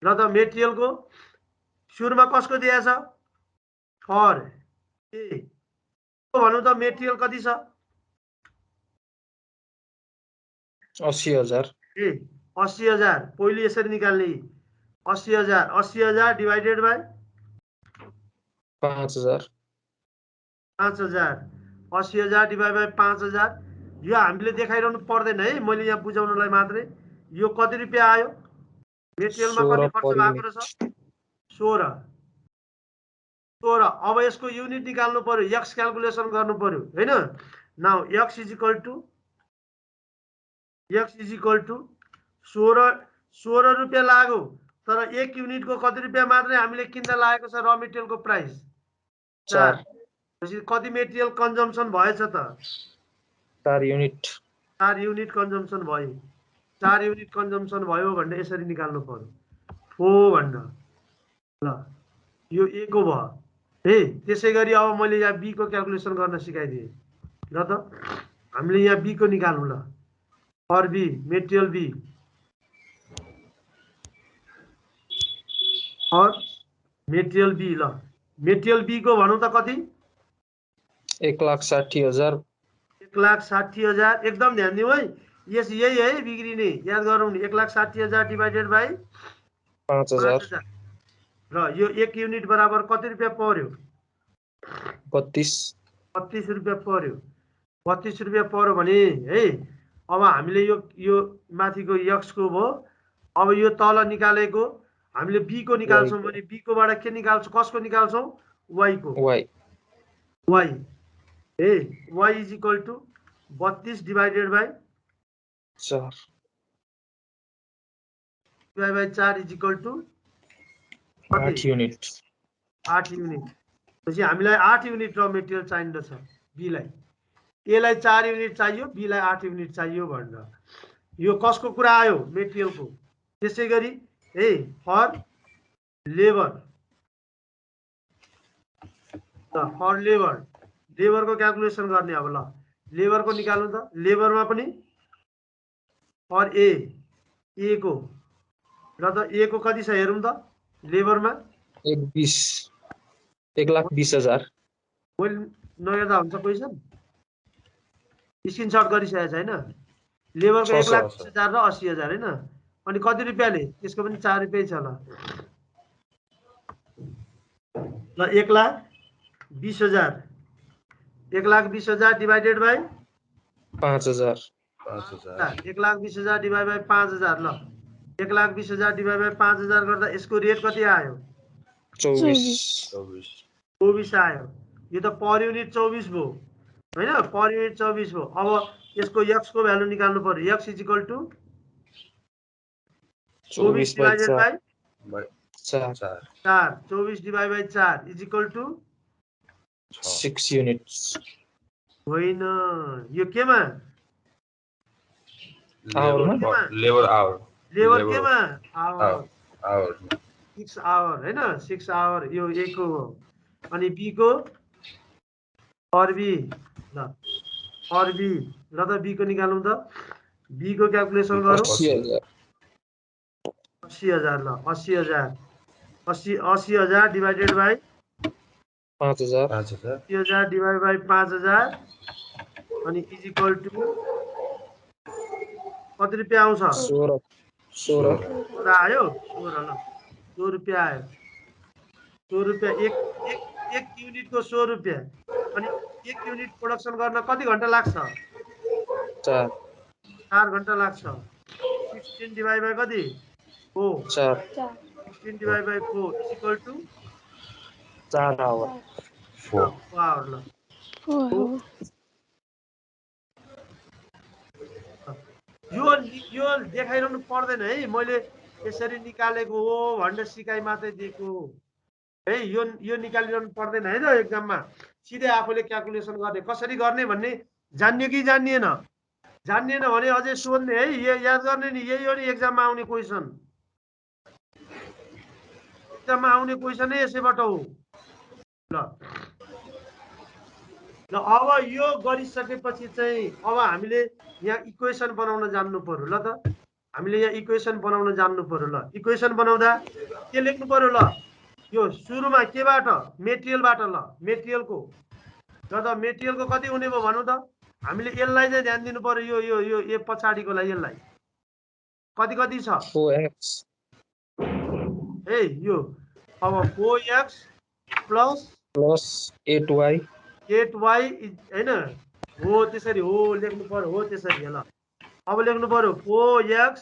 ल त मेटेरियलको सुरुमा कसको दिएको छ? फर ए भनौँ त मेटेरियल कति छ? 80,000। 80,000 पहिले यसरी निकाल्ने। 80,000 डिवाइडेड बाई 5,000। 80,000 divide by 5,000। यो हामीले देखाइरहनु पर्दैन है, मैले यहाँ बुझाउनलाई मात्रै। यो कति रुपियाँ आयो? मेटेरियलमा कति खर्च भएको रहेछ? 16। अब यसको युनिट निकाल्नु पर्यो, एक्स क्याल्कुलेसन गर्नु पर्यो हैन। Now X is equal to 16 रुपियाँ लाग्यो, तर 1 युनिटको कति रुपियाँ मात्रै हामीले किन्दा लागेको छ र मेटेरियलको प्राइस 4। कति मेटेरियल कन्जम्सन भएछ त? 4 युनिट। 4 युनिट कन्जम्सन भयो। 4 युनिट कन्जम्सन भयो भनेर यसरी निकाल्नु पर्यो। 4 भनेर ल यो ए को भयो। त्यसै गरी अब मैले यहाँ बी को क्याल्कुलेसन गर्न सिकाइदिएँ। ल त हामीले यहाँ बी को निकाल्नु। ल फर बी मेटेरियल बी और मेटेरियल बी। ल मेटेरियल बी को भनौँ त कति? 1,60,000। 1,60,000 एकदम ध्यान दिउँ है। यस यही है बिग्रिने, याद गरौँ नि। 1,60,000 डिवाइडेड बाई 5,000 र यो 1 युनिट बराबर कति रुपियाँ पर्यो? 32 रुपियाँ पर्यो। 32 रुपियाँ पर्यो भने है अब हामीले यो माथिको एक्स को भयो। अब यो तल निकालेको हामीले बी को निकाल्छौँ भने बी कोबाट के निकाल्छौँ? कसको निकाल्छौँ? वाई को। Y is equal to 32 divided by 4 is equal to 8 unit. 8 unit. पछि हामीलाई 8 युनिट र मेटेरियल चाहिँदछ बीलाई। एलाई 4 युनिट चाहियो, बीलाई 8 युनिट चाहियो भनेर। यो कसको कुरा आयो? मेटेरियलको। त्यसै गरी फर लेबर। फर लेबरको क्याल्कुलेसन गर्ने। अब ल लेबरको निकाल्नु त। लेबरमा पनि फर ए को र त ए को कति छ हेरौँ त। लेबरमा 1,20,000। मैले नहेर्दा हुन्छ क्वेसन? स्क्रिनसट गरिसकेको छ हैन? लेबरको 1,20,000 र 80,000 हैन। अनि कति रुपियाँले? त्यसको पनि 4 रुपियाँ छ। ल 1,20,000 डिवाइडेड बाई 5,000। 1,20,000 divide by 5,000। ल 1,20,000 डिवाइड बाई 5,000 गर्दा यसको रेट कति आयो? 24 आयो। यो त पर युनिट 24 भयो हैन? पर युनिट 24 भयो। अब यसको एक्स को भ्यालु निकाल्नु पर्यो। X is equal to 24 divided by 4। 24 divide by 4 is equal to 6 units. होइन, यो केमा? लेबर आवर केमा? आवर 6 आवर हैन? 6 आवर यो ए को हो। अनि बी को फर बी। ल फर बी ल त बी को निकालौँ त। बी को क्याल्कुलेसन गरौँ। 80,000। ल 80,000 डिवाइडेड बाई 5,000। 80,000 डिवाइड बाई 5,000 अनि इज इक्वल टु कति रुपियाँ आउँछ 16 16 आयो 16 ल 100 रुपियाँ आयो 100 रुपियाँ एक युनिटको 100 रुपियाँ अनि 1 युनिट प्रोडक्सन गर्न कति घन्टा लाग्छ 4 घन्टा लाग्छ 16 डिभाइड बाई कति 4 16 divide by 4 is equal to 4 hour 4 hour ल यो देखाइरहनु पर्दैन है मैले यसरी निकालेको हो भनेर सिकाइ मात्रै दिएको है यो निकालिरहनु पर्दैन है त एक्जाममा सिधै आफूले क्याल्कुलेसन गर्ने कसरी गर्ने भन्ने जान्यो कि जानिएन भने अझै सोध्ने है याद गर्ने नि यही हो नि एक्जाममा आउने क्वेसन नै यसैबाट हो ल अब यो गरिसकेपछि चाहिँ अब हामीले यहाँ इक्वेसन बनाउन जान्नु पर्यो ल त हामीले यहाँ इक्वेसन बनाउन जान्नु पर्यो ल इक्वेसन बनाउँदा के लेख्नु पर्यो ल यो सुरुमा केबाट मेटेरियलबाट ल मेटेरियलको ल त मेटेरियलको कति हुने भयो भन्नु त हामीले यसलाई चाहिँ ध्यान दिनु पर्यो यो यो यो पछाडिकोलाई यसलाई कति छ 4x ए यो अब 4x प्लस 8y 8y हैन हो त्यसरी हो लेख्नु पर्यो हो त्यसरी ल अब लेख्नु पर्यो 4x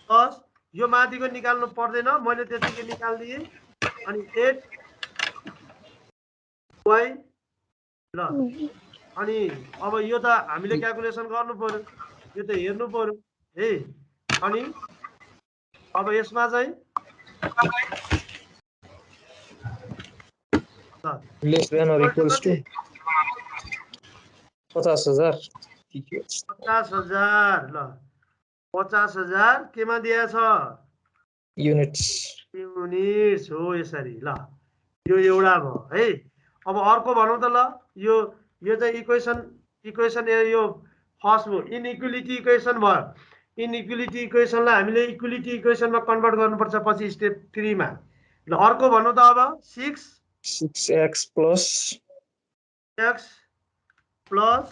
प्लस यो माथिको निकाल्नु पर्दैन मैले त्यतिकै निकाल्दिए अनि 8y ल अनि अब यो त हामीले क्याल्कुलेसन गर्नु पर्यो यो त हेर्नु पर्यो है अनि अब यसमा चाहिँ less than or equals to 50,000 50,000 ल 50,000 केमा दिएको छ युनिट्स हो यसरी ल यो एउटा भयो है अब अर्को भनौँ त ल यो चाहिँ इक्वेसन यो फर्स्ट भयो इनइक्वालिटी इक्वेसन भयो इनइक्वालिटी इक्वेसनलाई हामीले इक्वालिटी इक्वेसनमा कन्भर्ट गर्नुपर्छ पछि स्टेप 3 मा ल अर्को भनौँ त अब 6x plus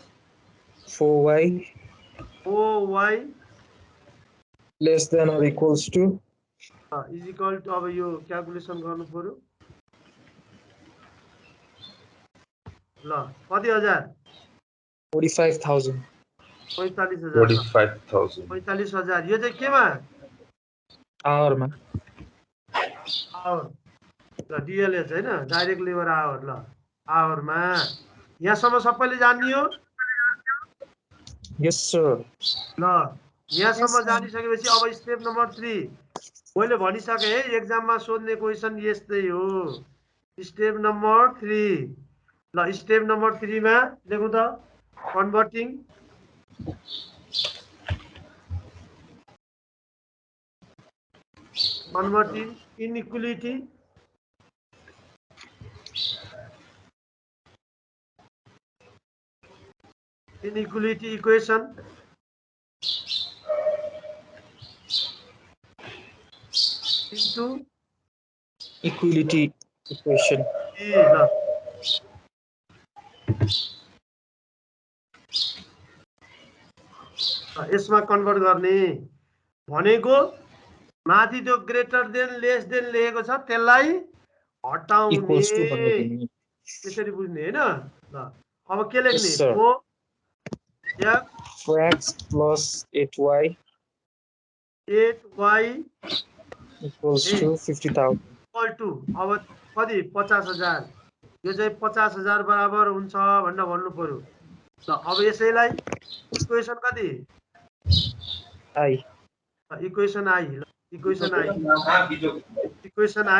4y less than or equals to is equal to अब यो क्याल्कुलेसन गर्नु पर्यो ल कति हजार 45,000 45,000 यो चाहिँ केमा आवरमा आवर ल डिएलएच हैन डाइरेक्ट लेबर आवर ल आवरमा यहाँसम्म सबैले जान्नियो यस सर ल यहाँसम्म जानिसकेपछि अब स्टेप नम्बर 3 मैले भनिसके है एक्जाममा सोध्ने क्वेसन यस्तै हो स्टेप नम्बर 3 ल स्टेप नम्बर 3 मा लेखौँ त converting inequality equation into equality equation यसमा कन्भर्ट गर्ने भनेको माथि त्यो ग्रेटर देन लेस देन लेखेको छ त्यसलाई हटाउने त्यसरी बुझ्ने हैन ल अब के लेख्ने 4x plus 8y equals to 50,000 equal to अब कति 50,000 यो चाहिँ 50,000 बराबर हुन्छ भनेर भन्नु पर्यो ल अब यसैलाई इक्वेसन कति i इक्वेसन आई ल इक्वेसन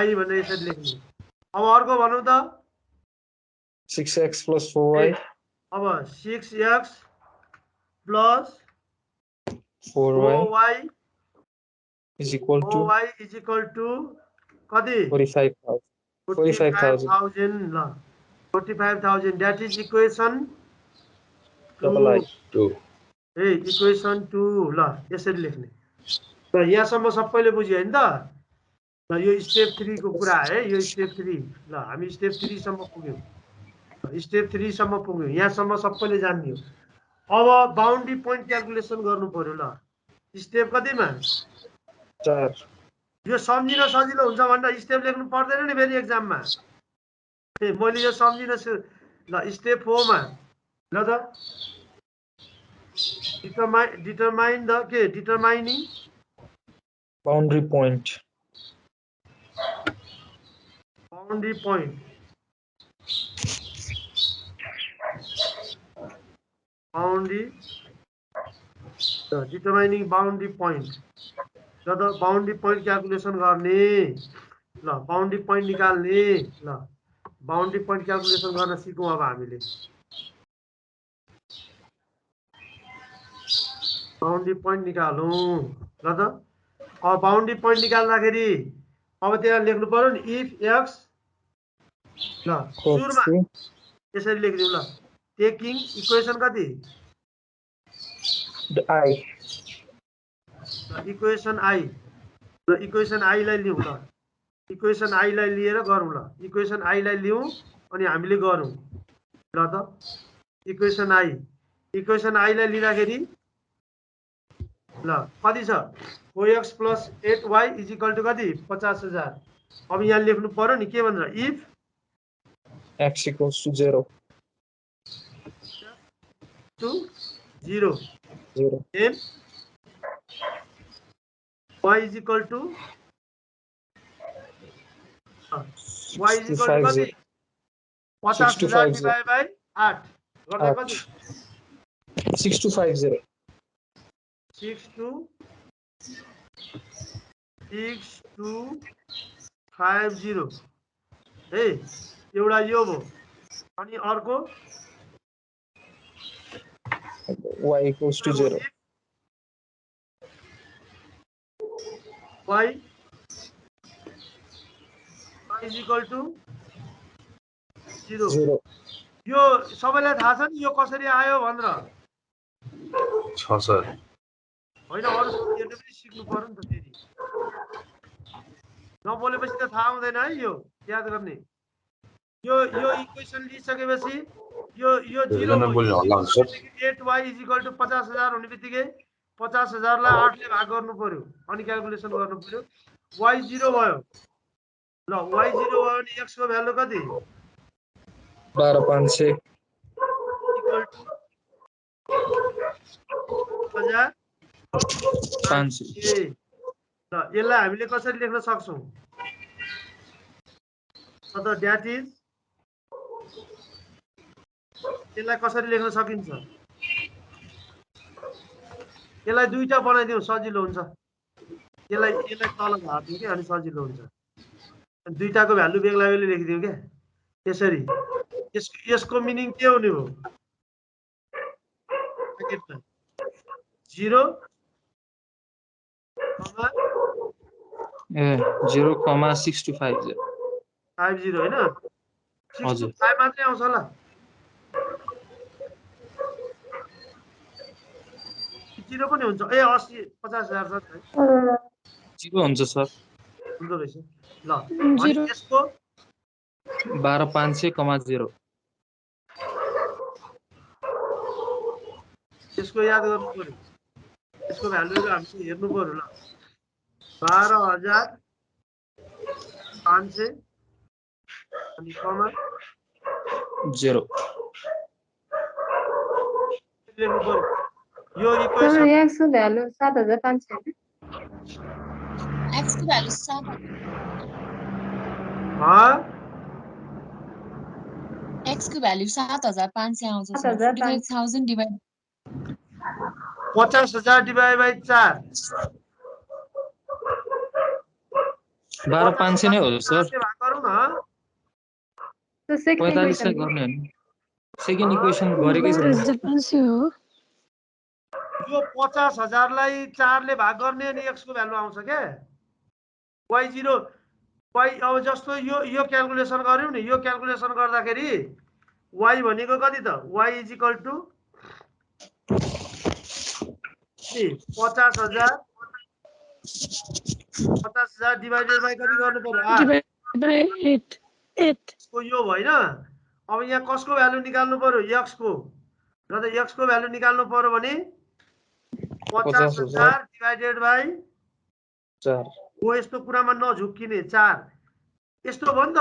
आई भनेर यसरी लेख्ने अब अर्को भनौँ त 6x plus 4y अब 6x plus 4y is equal to कति 45,000 ल 45,000 that is equation 2 A equation 2 ल यसरी लेख्ने ल यहाँसम्म सबैले बुझ्यो हैन त ल यो स्टेप 3 को कुरा है यो स्टेप 3 ल हामी स्टेप 3 सम्म पुग्यौं स्टेप 3 सम्म पुग्यौं यहाँसम्म सबैले जान्दियो अब बाउन्ड्री पोइन्ट क्याल्कुलेसन गर्नु पर्यो ल स्टेप कतिमा 4 यो सम्झिन सजिलो हुन्छ भनेर स्टेप लेख्नु पर्दैन नि फेरि एक्जाममा मैले यो सम्झिन ल स्टेप 4 मा ल त determining boundary point boundary point determining boundary point ल त बाउन्ड्री पोइन्ट क्याल्कुलेसन गर्ने ल बाउन्ड्री पोइन्ट निकाल्ने ल बाउन्ड्री पोइन्ट क्याल्कुलेसन गर्न सिकौँ अब हामीले बाउन्ड्री पोइन्ट निकालौँ ल त अब बाउन्ड्री पोइन्ट निकाल्दाखेरि अब त्यहाँ लेख्नु पर्यो नि इफ एक्स ल सुरुमा यसरी लेखिदिउँ ल टेकिङ इक्वेसन कति I इक्वेसन आई र इक्वेसन आईलाई लिउँ ल इक्वेसन आईलाई लिएर गरौँ ल इक्वेसन आईलाई लिउँ अनि हामीले गरौँ ल त इक्वेसन आईलाई लिँदाखेरि ल कति छ 4x + 8y = कति 50,000 अब यहाँ लेख्नु पर्यो नि के भनेर if x = 0 to 0 0 then y = y = कति 50,000 divided by 8 गर्दा कति 6250 6250 है एउटा यो भयो अनि अर्को y = 0 y = 0 0 यो सबैलाई थाहा छ नि यो कसरी आयो भनेर छ सर होइन अरू साथीहरूले पनि सिक्नु पर्यो नि त फेरि नबोलेपछि त थाहा हुँदैन है यो याद गर्ने यो इक्वेसन लिइसकेपछि यो 0 बोल्नु होला सर 8y = 50,000 हुने बित्तिकै 50,000 लाई 8 ले भाग गर्नु पर्यो अनि क्याल्कुलेसन गर्नु पर्यो y 0 भयो ल y 0 भयो भने x को भ्यालु कति 12500 ल यसलाई हामीले कसरी लेख्न सक्छौं त दैट इज यसलाई कसरी लेख्न सकिन्छ यसलाई दुईटा बनाइदिउँ सजिलो हुन्छ यसलाई तल झार्दिउँ के अनि सजिलो हुन्छ दुईटाको भ्यालु बेग्ला बेग्लै लेखिदिउँ के यसरी यसको मिनिङ के हुने हो 0 0,6250 50 हैन 65 मात्रै आउँछ होला 0 पनि हुन्छ ए 80 50,000 छ 0 हुन्छ सर हुन्छ रहेछ ल अनि यसको 12500,0 यसको याद गर्नु पर्यो यसको भ्यालुहरु हामीले हेर्नु पर्यो ल 12,500 अनि कमा 0 लेख्नु पर्यो यो इक्वेसन x को भ्यालु 7500 x को भ्यालु 7 x को भ्यालु 7500 आउँछ सर 45,000 डिवाइड 50,000 डिवाइड बाइ 4 12500 नै हो सर गरौँ न त सेकेन्ड 45 लाई गर्ने हो नि सेकेन्ड इक्वेसन गरेकै छैन यो 50,000 लाई 4 ले भाग गर्ने अनि x को भ्यालु आउँछ के y0 y अब जस्तो यो क्याल्कुलेसन गर्यौ नि यो क्याल्कुलेसन गर्दाखेरि y भनेको कति त y = 50,000 डिवाइडेड बाइ कति गर्नु पर्यो 8 को यो भएन अब यहाँ कसको भ्यालु निकाल्नु पर्यो x को र र त x को भ्यालु निकाल्नु पर्यो भने 50,000 डिभाइडेड बाइ 4 हो यस्तो कुरामा नझुक्किने 4 यस्तो भयो नि त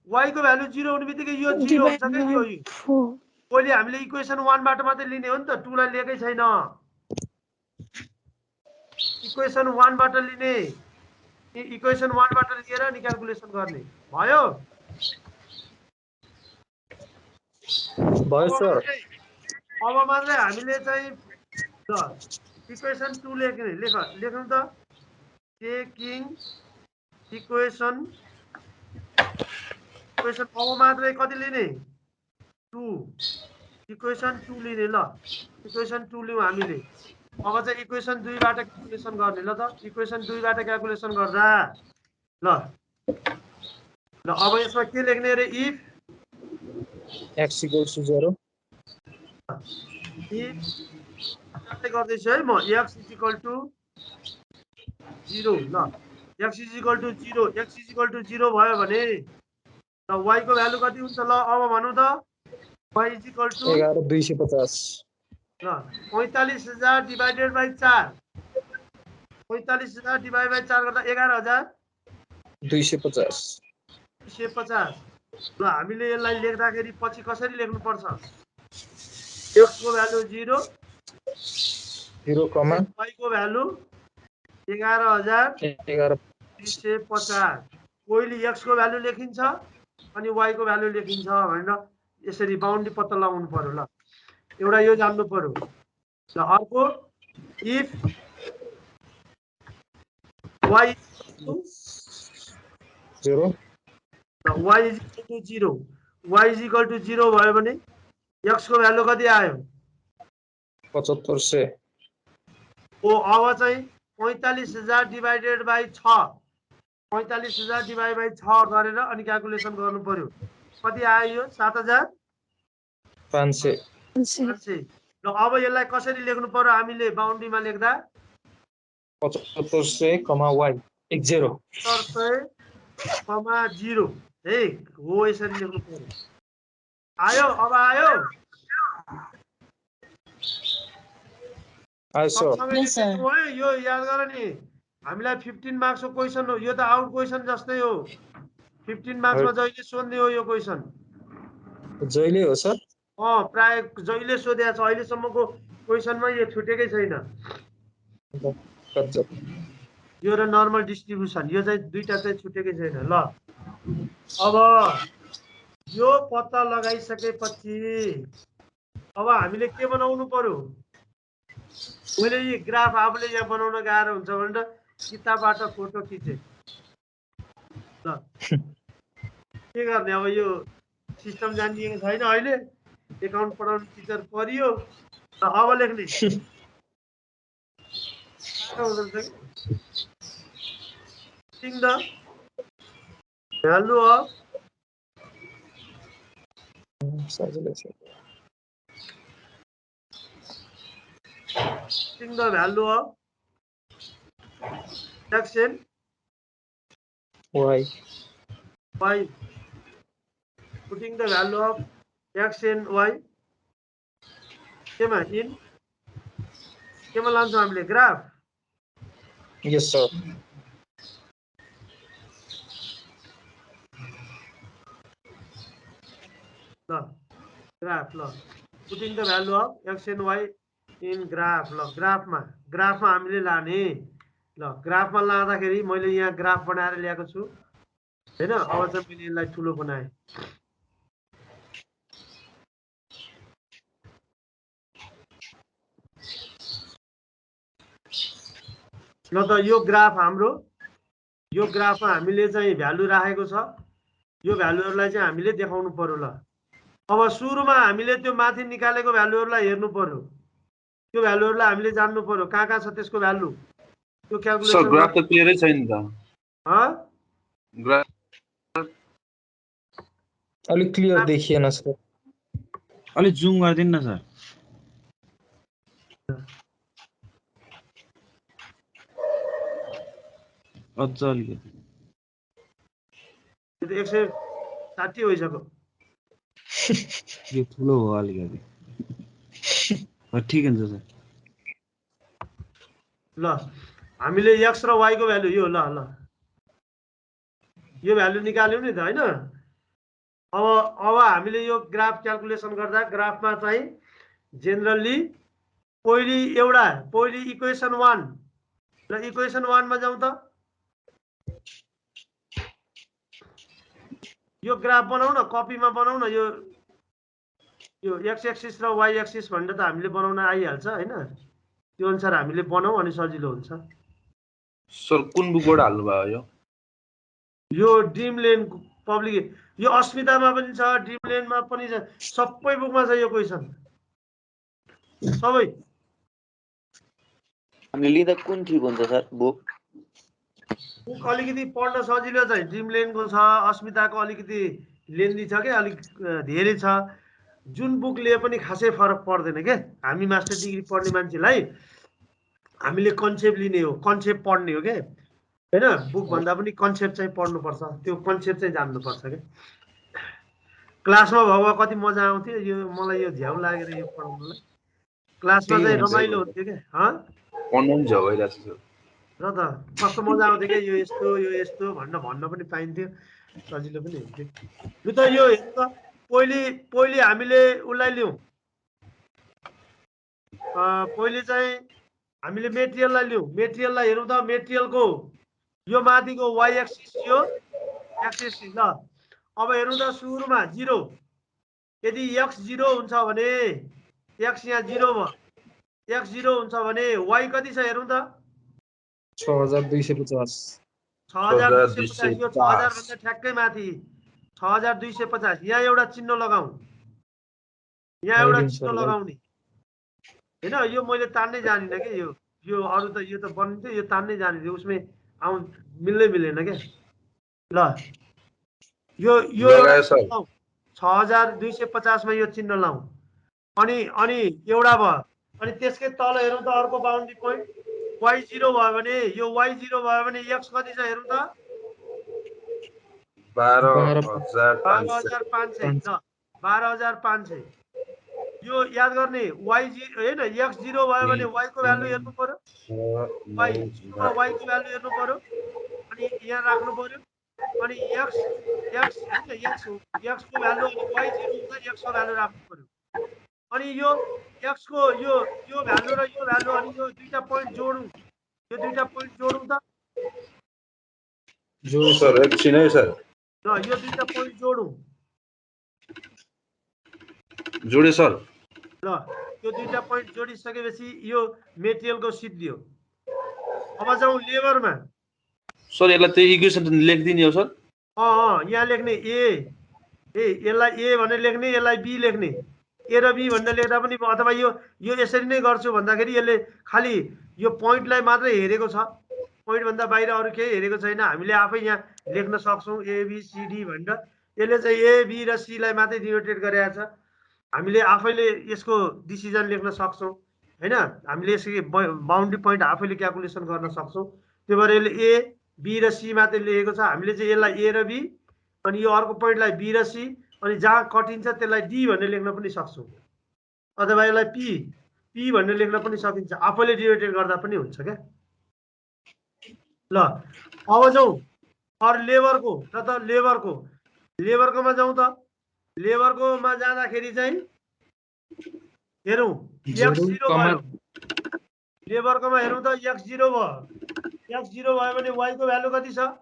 y को भ्यालु 0 हुने बित्तिकै यो 0 हुन्छ के यो पहिले हामीले इक्वेसन 1 बाट मात्रै लिने हो नि त 2 लाई लिएकै छैन इक्वेसन 1 बाट लिने इक्वेसन 1 बाट लिएर नि क्याल्कुलेसन गर्ने भयो सर अब मात्रै हामीले चाहिँ ल इक्वेसन 2 लेख्ने लेख्नु त टेकिङ इक्वेसन अब मात्रै कति लिने 2 इक्वेसन 2 लिने ल इक्वेसन 2 लियौं हामीले अब चाहिँ इक्वेसन 2 बाट क्याल्कुलेसन गर्ने ल त इक्वेसन 2 बाट क्याल्कुलेसन गर्दा ल अब यसमा के लेख्ने रे इफ x = 0 इफ गर्दैछु है म x = 0 ल x = 0 भयो भने ल y को भ्यालु कति हुन्छ ल अब भनौं त y = 11,250 ल 45,000 डिवाइडेड बाइ 4 45,000 डिवाइड बाइ 4 गर्दा 11,250 ल हामीले यसलाई लेख्दाखेरि पछि कसरी लेख्नु पर्छ x को भ्यालु 0 0, y को भ्यालु 11,250 पहिले x को भ्यालु लेखिन्छ अनि y को भ्यालु लेखिन्छ भनेर यसरी बाउन्ड्री पत्ता लगाउनु पर्यो ल एउटा यो जान्नु पर्यो ल अर्को इफ y 0 y = 0 भयो भने x को भ्यालु कति आयो 7500 ओ अब चाहिँ 45,000 डिवाइडेड बाइ 6 45,000 डिवाइड बाइ 6 गरेर अनि क्याल्कुलेसन गर्नु पर्यो कति आयो यो 7,500 ल अब यसलाई कसरी लेख्नु पर्यो हामीले बाउन्ड्रीमा लेख्दा 7500, y 10 0 है हो यसरी लेख्नु पर्यो आयो अब आयो यो याद गर नि हामीलाई 15 मार्क्सको क्वेशन हो यो त आउट क्वेशन जस्तै हो 15 मार्क्समा जहिले सोध्ने हो यो क्वेशन जहिले हो सर प्राय जहिले सोधेको छ अहिलेसम्मको क्वेशनमा यो छुटेकै छैन यो र नर्मल डिस्ट्रिब्युसन यो चाहिँ दुईटा चाहिँ छुटेकै छैन ल अब यो पत्ता लगाइसकेपछि अब हामीले के बनाउनु पर्यो मैले यो ग्राफ आफूले यहाँ बनाउन गाह्रो हुन्छ भनेर किताबबाट फोटो खिचे ल के गर्ने अब यो सिस्टम जानिएको छैन अहिले एकाउन्ट पढाउने टिचर परियो र अब लेख्ने the value of the value of x and y putting the value of x and y केमा इन केमा लान्छौँ हामीले ग्राफ yes sir ल ग्राफ ल putting the value of x and y in graph ल ग्राफमा हामीले लाने ल ग्राफमा लाँदाखेरि मैले यहाँ ग्राफ बनाएर ल्याएको छु हैन अब चाहिँ मैले यसलाई ठुलो बनाए ल त यो ग्राफ हाम्रो यो ग्राफमा हामीले चाहिँ भ्यालु राखेको छ यो भ्यालुहरुलाई चाहिँ हामीले देखाउनु पर्यो ल अब सुरुमा हामीले त्यो माथि निकालेको भ्यालुहरुलाई हेर्नु पर्यो त्यो भ्यालुहरुलाई हामीले जान्नु पर्यो कहाँ छ त्यसको भ्यालु त्यो क्याल्कुलेसन सर ग्राफ त क्लियरै छैन त ग्राफ अलि क्लियर देखिएन सर अलि जुम गर्दिन न सर अझ अलिकति 160 भइसक्यो यो ठुलो हो अलिकति ठिक हुन्छ सर। ल हामीले x र y को भ्यालु यो ल ल यो भ्यालु निकाल्यौ नि त हैन। अब हामीले यो ग्राफ क्याल्कुलेसन गर्दा ग्राफमा चाहिँ जेनरली पहिली इक्वेसन 1 ल इक्वेसन 1 मा जाउँ त। यो ग्राफ बनाउन कपीमा बनाउन यो x एक्सिस र y एक्सिस भनेर त हामीले बनाउन आइहाल्छ हैन। त्यो अनुसार हामीले बनाऊ अनि सजिलो हुन्छ। सर कुन बुकबाट हाल्नु भयो यो ड्रिमल्यान्ड पब्लिक यो अस्मितामा पनि छ, ड्रिमल्यान्डमा पनि छ, सबै बुकमा छ यो क्वेशन सबै। अनि लिँदा कुन ठिक हुन्छ सर बुक? बुक अलिकति पढ्न सजिलो छ, ड्रिमल्यान्डको छ, अस्मिताको अलिकति लेन्दी छ के अलिक धेरै छ। जुन बुक लिए पनि खासै फरक पर्दैन के। हामी मास्टर डिग्री पढ्ने मान्छेलाई हामीले कन्सेप्ट लिने हो, कन्सेप्ट पढ्ने हो के हैन। बुक भन्दा पनि कन्सेप्ट चाहिँ पढ्नुपर्छ, त्यो कन्सेप्ट चाहिँ जान्नुपर्छ के। क्लासमा भए कति मजा आउँथ्यो, यो मलाई यो झ्याउ लागेर यो पढाउनलाई क्लासमा चाहिँ रमाइलो हुन्थ्यो के। पढ्नु पनि झ्याउ भइरहेको छ र त कस्तो मजा आउँथ्यो क्या, यो यस्तो भन्न पनि पाइन्थ्यो, सजिलो पनि हुन्थ्यो। लु त यो हेर्नु त पहिले हामीले उसलाई लियौँ, पहिले चाहिँ हामीले मेटेरियललाई लियौँ। मेटेरियललाई हेरौँ त, मेटेरियलको यो माथिको y एक्सिस यो एक्सिस ल। अब हेरौँ त सुरुमा 0, यदि x 0 हुन्छ भने x यहाँ 0 भयो, x 0 हुन्छ भने y कति छ हेरौँ त 6250। 6250 यो 6000 भन्दा ठ्याक्कै माथि 6250। यहाँ एउटा चिन्ह लगाऊ, यहाँ एउटा चिन्ह लगाउने हैन। यो मैले तान्नै जानिनँ के, यो अरु त यो त बनिन्थ्यो, यो तान्नै जानिन्थ्यो, उसमै मिल्दैन के। ल यो 6250 मा यो चिन्ह लाऊ। अनि एउटा भयो। अनि त्यसकै तल हेरौँ त अर्को बाउन्ड्री पोइन्ट y0 भयो भने यो y0 भयो भने x कति छ हेरौँ त 12500 ल 12500। यो याद गर्ने y0 हैन, x0 भयो भने y को भ्यालु हेर्नु पर्यो, y0 मा y को भ्यालु हेर्नु पर्यो अनि यहाँ राख्नु पर्यो। अनि x को भ्यालु अनि y0 हुन्छ x को भ्यालु राख्नु पर्यो। अनि यो x को यो भ्यालु र यो भ्यालु अनि यो दुईटा पोइन्ट जोडौँ, यो दुईटा पोइन्ट जोडौँ त जोड सर एकछिन है सर। ल यो दुईटा पोइन्ट जोडौँ, जोडे सर। ल यो दुईटा पोइन्ट जोडिसकेपछि यो मेटेरियलको सिट दियो। अब जाउँ लेबरमा। सर यसलाई त्यो इक्वेसन लेखिदिने हो सर। यहाँ लेख्ने यसलाई ए भनेर लेख्ने, यसलाई बी लेख्ने। ए र बी भनेर लेख्दा पनि अथवा यो यसरी नै गर्छु भन्दाखेरि यसले खालि यो पोइन्टलाई मात्रै हेरेको छ, पोइन्ट भन्दा बाहिर अरू केही हेरेको छैन। हामीले आफै यहाँ लेख्न सक्छौँ ए बी सी डी भनेर। यसले चाहिँ ए बी र सी लाई मात्रै डिनोटेट गरेको छ। हामीले आफैले यसको डिसिजन लेख्न सक्छौँ हैन। हामीले यसको बाउन्ड्री पोइन्ट आफैले क्याल्कुलेसन गर्न सक्छौँ। त्यो भएर यसले ए बी र सी मात्रै लेखेको छ। हामीले चाहिँ यसलाई ए र बी अनि यो अर्को पोइन्टलाई बी र सी अनि जहाँ कटिन्छ त्यसलाई डी भनेर लेख्न पनि सक्छौँ, अथवा यसलाई पी भनेर लेख्न पनि सकिन्छ। आफैले डिनोटेट गर्दा पनि हुन्छ क्या। ल अब जाउँ फर लेबरको। र त लेबरकोमा जाउँ त। लेबरकोमा जाँदाखेरि चाहिँ हेरौँ x0 भयो, लेबरकोमा हेरौँ त x0 भयो। x0 भयो भने y को भ्यालु कति छ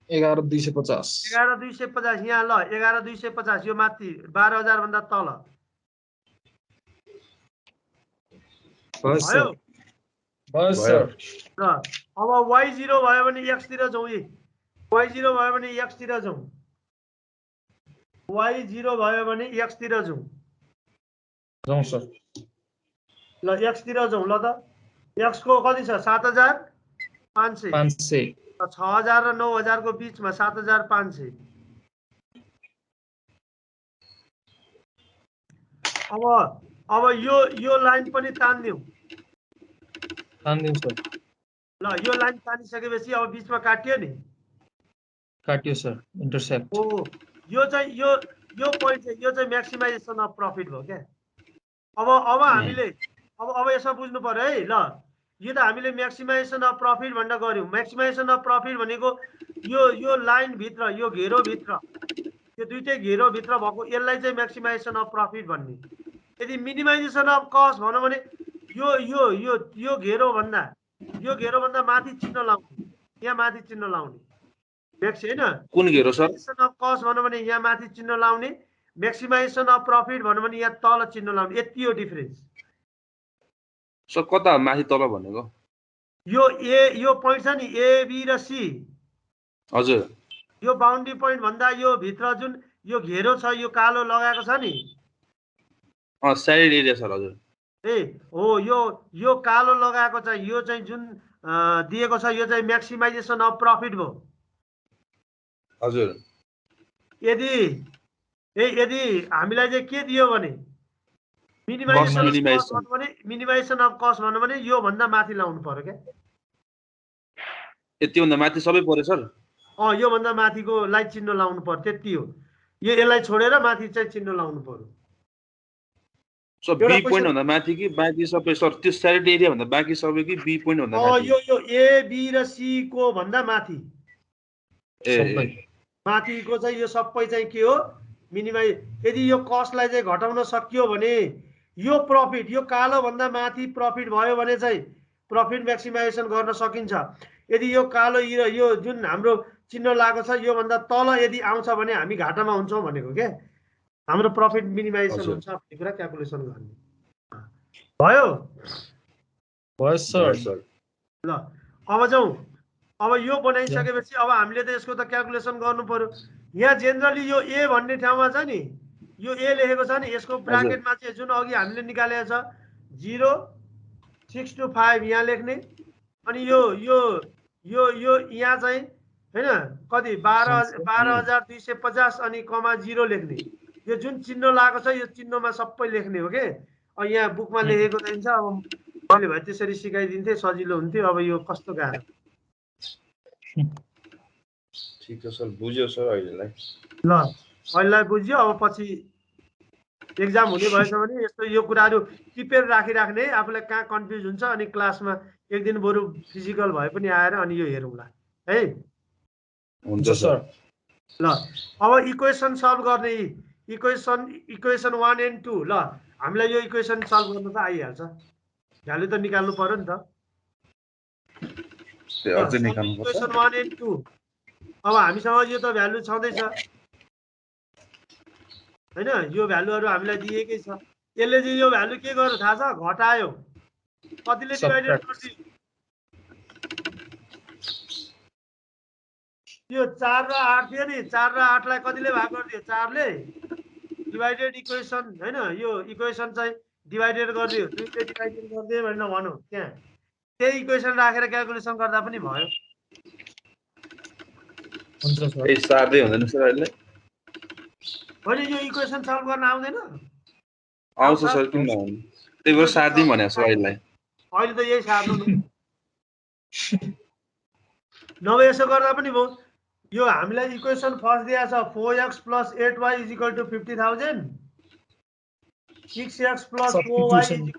11250। 11250 यहाँ ल 11250 यो माथि 12000 भन्दा तल भयो। बस सर। ल अब y0 भयो भने x तिर जाउँ। y0 भयो भने x तिर जाउँ, y0 भयो भने x तिर जाउँ। जाउँ सर। ल x तिर जाउँ। ल त x को कति छ 7500। 6000 र 9000 को बीचमा 7500। अब यो लाइन पनि तान्दियौ। सर। ल यो लाइन तानिसकेपछि अब बीचमा काट्यो नि, काट्यो सर इन्टरसेप्ट। यो चाहिँ यो पोइन्ट चाहिँ यो चाहिँ म्याक्सिमाइजेसन अफ प्रफिट भयो क्या। अब हामीले अब यसमा बुझ्नु पर्यो है ल यो त हामीले म्याक्सिमाइजेसन अफ प्रफिट भनेर गर्यौं म्याक्सिमाइजेसन अफ प्रफिट भनेको यो लाइन भित्र यो घेरो भित्र यो दुईटै घेरो भित्र भएको यसलाई चाहिँ म्याक्सिमाइजेसन अफ प्रफिट भन्ने यदि मिनिमाइजेसन अफ कस्ट भनौं भने यो यो यो यो घेरो भन्दा माथि चिन्ह लाउने यहाँ माथि चिन्ह लाउने म्याक्स हैन कुन घेरो सर म्याक्सिमाइजेसन अफ कस्ट भनौं भने यहाँ माथि चिन्ह लाउने म्याक्सिमाइजेसन अफ प्रफिट भनौं भने यहाँ तल चिन्ह लाउने यति हो डिफरेन्स सर कता माथि तल भनेको यो पोइन्ट छ नि ए बी र सी हजुर यो बाउन्ड्री पोइन्ट भन्दा यो भित्र जुन यो घेरो छ यो कालो लगाएको छ नि साइड एरिया सर हजुर ए हो यो कालो लगाएको छ यो चाहिँ जुन दिएको छ यो चाहिँ म्याक्सिमाइजेसन अफ प्रफिट भयो हजुर यदि हामीलाई चाहिँ के दियो भने मिनिमाइजेसन अफ कस्ट भन्नु भने यो भन्दा माथि लाउनु पर्यो क्या यति भन्दा माथि सबै पर्यो सर यो भन्दा माथिको लाई चिन्ह लाउनु पर्यो त्यति हो यसलाई छोडेर माथि चाहिँ चिन्ह लाउनु पर्यो सो बी पोइन्ट भन्दा माथि कि बाँकी सबै सर त्यो साइड एरिया भन्दा बाँकी सबै कि बी पोइन्ट भन्दा माथि यो ए बी र सी को भन्दा माथि माथिको चाहिँ यो सबै चाहिँ के हो मिनिमाइज यदि यो कस्टलाई चाहिँ घटाउन सकियो भने यो प्रफिट यो कालो भन्दा माथि प्रफिट भयो भने चाहिँ प्रफिट म्याक्सिमाइजेसन गर्न सकिन्छ यदि यो कालो यो जुन हाम्रो चिन्ह लागेको छ यो भन्दा तल यदि आउँछ भने हामी घाटामा हुन्छौँ भनेको के हाम्रो प्रफिट मिनिमाइजेसन हुन्छ भन्ने कुरा क्याल्कुलेसन गर्ने भयो सर ल अब जाउँ अब यो बनाइसकेपछि अब हामीले त यसको त क्याल्कुलेसन गर्नु पर्यो यहाँ जेनरली यो ए भन्ने ठाउँमा छ नि यो ए लेखेको छ नि यसको ब्राकेटमा चाहिँ जुन अघि हामीले निकालेको छ 0 6 to 5 यहाँ लेख्ने अनि यो यहाँ चाहिँ हैन कति 12,250 अनि कमा 0 लेख्ने यो जुन चिन्ह लागेको छ यो चिन्हमा सबै लेख्ने हो के अब यहाँ बुकमा लेखेको चाहिन्छ अब मैले भए त्यसरी सिकाइदिन्थे सजिलो हुन्थ्यो अब यो कस्तो गाह्रो ठीक छ सर बुझ्यो सर अहिलेलाई ल अहिलेलाई बुझ्यो अब पछि एक्जाम हुने भएछ भने यस्तो यो कुराहरू टिपेर राखिराख्ने आफूलाई कहाँ कन्फ्युज हुन्छ अनि क्लासमा एक दिन बरु फिजिकल भए पनि आएर अनि यो हेरौँला है हुन्छ सर ल अब इक्वेसन सल्भ गर्ने इक्वेसन 1 and 2 ल हामीलाई यो इक्वेसन सल्भ गर्न त आइहाल्छ भ्यालु त निकाल्नु पर्यो नि त अझै निकाल्नु पर्छ इक्वेसन 1 and 2 अब हामीसँग यो त भ्यालु छँदैछ हैन यो भ्यालुहरु हामीलाई दिएकै छ यसले चाहिँ यो भ्यालु के गर्यो थाहा छ घटायो कतिले डिवाइडेड गर्दियो यो 4 र 8 थियो नि 4 र 8 लाई कतिले भाग गर्दियो 4 ले डिवाइडेड इक्वेसन हैन यो इक्वेसन चाहिँ डिवाइडेड गर्दियो 2 ले डिवाइडेड गर्दियो भनेर भन्नु त्यहाँ त्यही इक्वेसन राखेर क्याल्कुलेसन गर्दा पनि भयो हुन्छ सर ए सार्दै हुँदैन सर अहिले भने यो इक्वेसन सल्भ गर्न आउँदैन आउँछ सर किन नआउने त्यही भएर सार्दिम भनेको छु अहिले त यही सार्नु नभए यसो गर्दा पनि भयो यो हामीलाई इक्वेसन फर्स्ट दिएको छ 4x + 8y = 50,000 6x + 4y =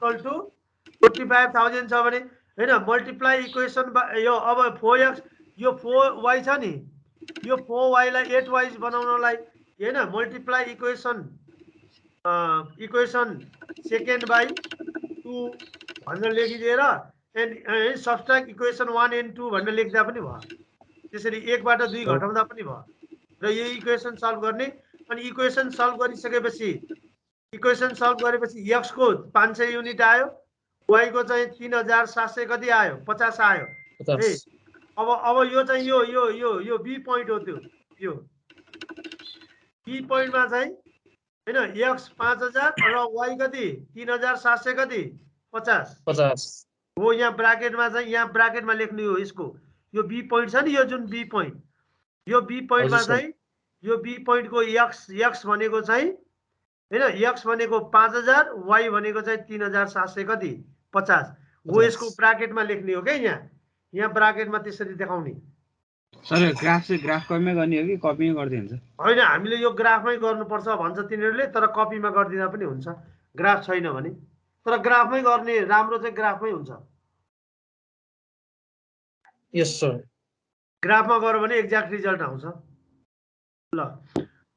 45,000 छ भने हैन मल्टिप्लाई इक्वेसन यो अब 4x यो 4y छ नि यो 4y लाई 8y बनाउनलाई हैन मल्टिप्लाई इक्वेसन सेकेन्ड बाइ 2 भनेर लेखिदिएर एन्ड सबट्र्याक्ट इक्वेसन 1 and 2 भनेर लेख्दा पनि भयो त्यसरी 1 बाट 2 घटाउँदा पनि भयो र यो इक्वेसन सल्भ गर्ने अनि इक्वेसन सल्भ गरेपछि x को 500 युनिट आयो y को चाहिँ 3700 कति आयो 50 आयो ए अब यो चाहिँ यो बी पोइन्ट हो त्यो यो बी पोइन्टमा चाहिँ हैन x 5000 र y कति 3700 कति 50 हो यहाँ ब्राकेटमा चाहिँ यहाँ ब्राकेटमा लेख्नु हो यसको यो बी पोइन्ट छ नि यो जुन बी पोइन्ट यो बी पोइन्टमा चाहिँ यो बी पोइन्टको x भनेको चाहिँ हैन x भनेको 5000 y भनेको चाहिँ 3700 कति 50 हो यसको ब्राकेटमा लेख्ने हो के यहाँ ब्राकेटमा त्यसरी देखाउने सर ग्राफ चाहिँ ग्राफमै गर्ने हो कि कपीमै गर्दै हुन्छ हैन हामीले यो ग्राफमै गर्नुपर्छ भन्छ तिनीहरूले तर कपीमा गर्दिदा पनि हुन्छ ग्राफ छैन भने। तर ग्राफमै गर्ने राम्रो चाहिँ ग्राफमै हुन्छ। यस सर। ग्राफमा गऱ्यो भने एक्ज्याक्ट रिजल्ट आउँछ। ल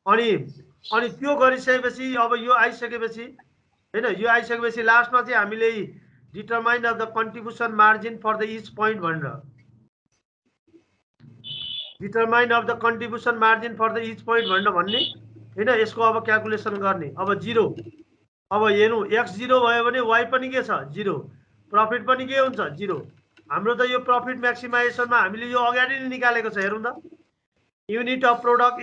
अनि त्यो गरिसकेपछि अब यो आइसकेपछि हैन, यो आइसकेपछि लास्टमा चाहिँ हामीले determine of the contribution margin for the each point भनेर determine of the contribution margin for the each point भनेर भन्ने हैन। यसको अब क्यालकुलेसन गर्ने। अब 0 अब हेर्नु x 0 भयो भने y पनि के छ 0, प्रफिट पनि के हुन्छ 0। हाम्रो त यो प्रफिट म्याक्सिमाइजेसनमा हामीले यो अगाडि नै निकालेको छ। हेरौँ त, unit of product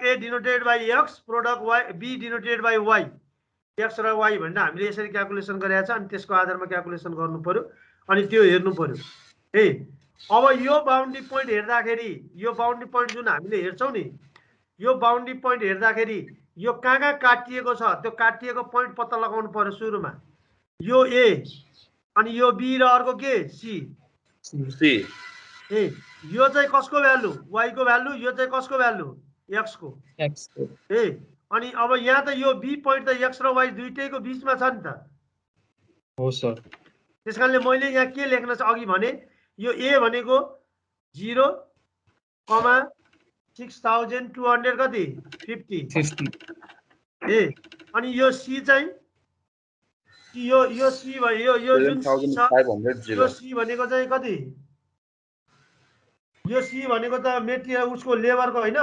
A denoted by x, product B denoted by y, x र y भनेर हामीले यसरी क्यालकुलेसन गरेका छ। अनि त्यसको आधारमा क्यालकुलेसन गर्नु पर्यो अनि त्यो हेर्नु पर्यो। है अब यो बाउन्ड्री पोइन्ट हेर्दाखेरि यो बाउन्ड्री पोइन्ट जुन हामीले हेर्छौँ नि, यो बाउन्ड्री पोइन्ट हेर्दाखेरि यो कहाँ काटिएको छ त्यो काटिएको पोइन्ट पत्ता लगाउनु पर्यो। सुरुमा यो A अनि यो B र अर्को के C। ए यो चाहिँ कसको भ्यालु y को भ्यालु, यो चाहिँ कसको भ्यालु x को। ए अनि अब यहाँ त यो B पोइन्ट त x र y दुईटैको बिचमा छ नि त। हो सर। त्यसकारणले मैले यहाँ के लेख्न छ अघि भने यो A भनेको 0, 6200 कति 50। ए अनि यो C चाहिँ यो C भयो, यो जुन C छ यो C भनेको चाहिँ कति, यो C भनेको त मेटेरियल उसको लेबरको हैन।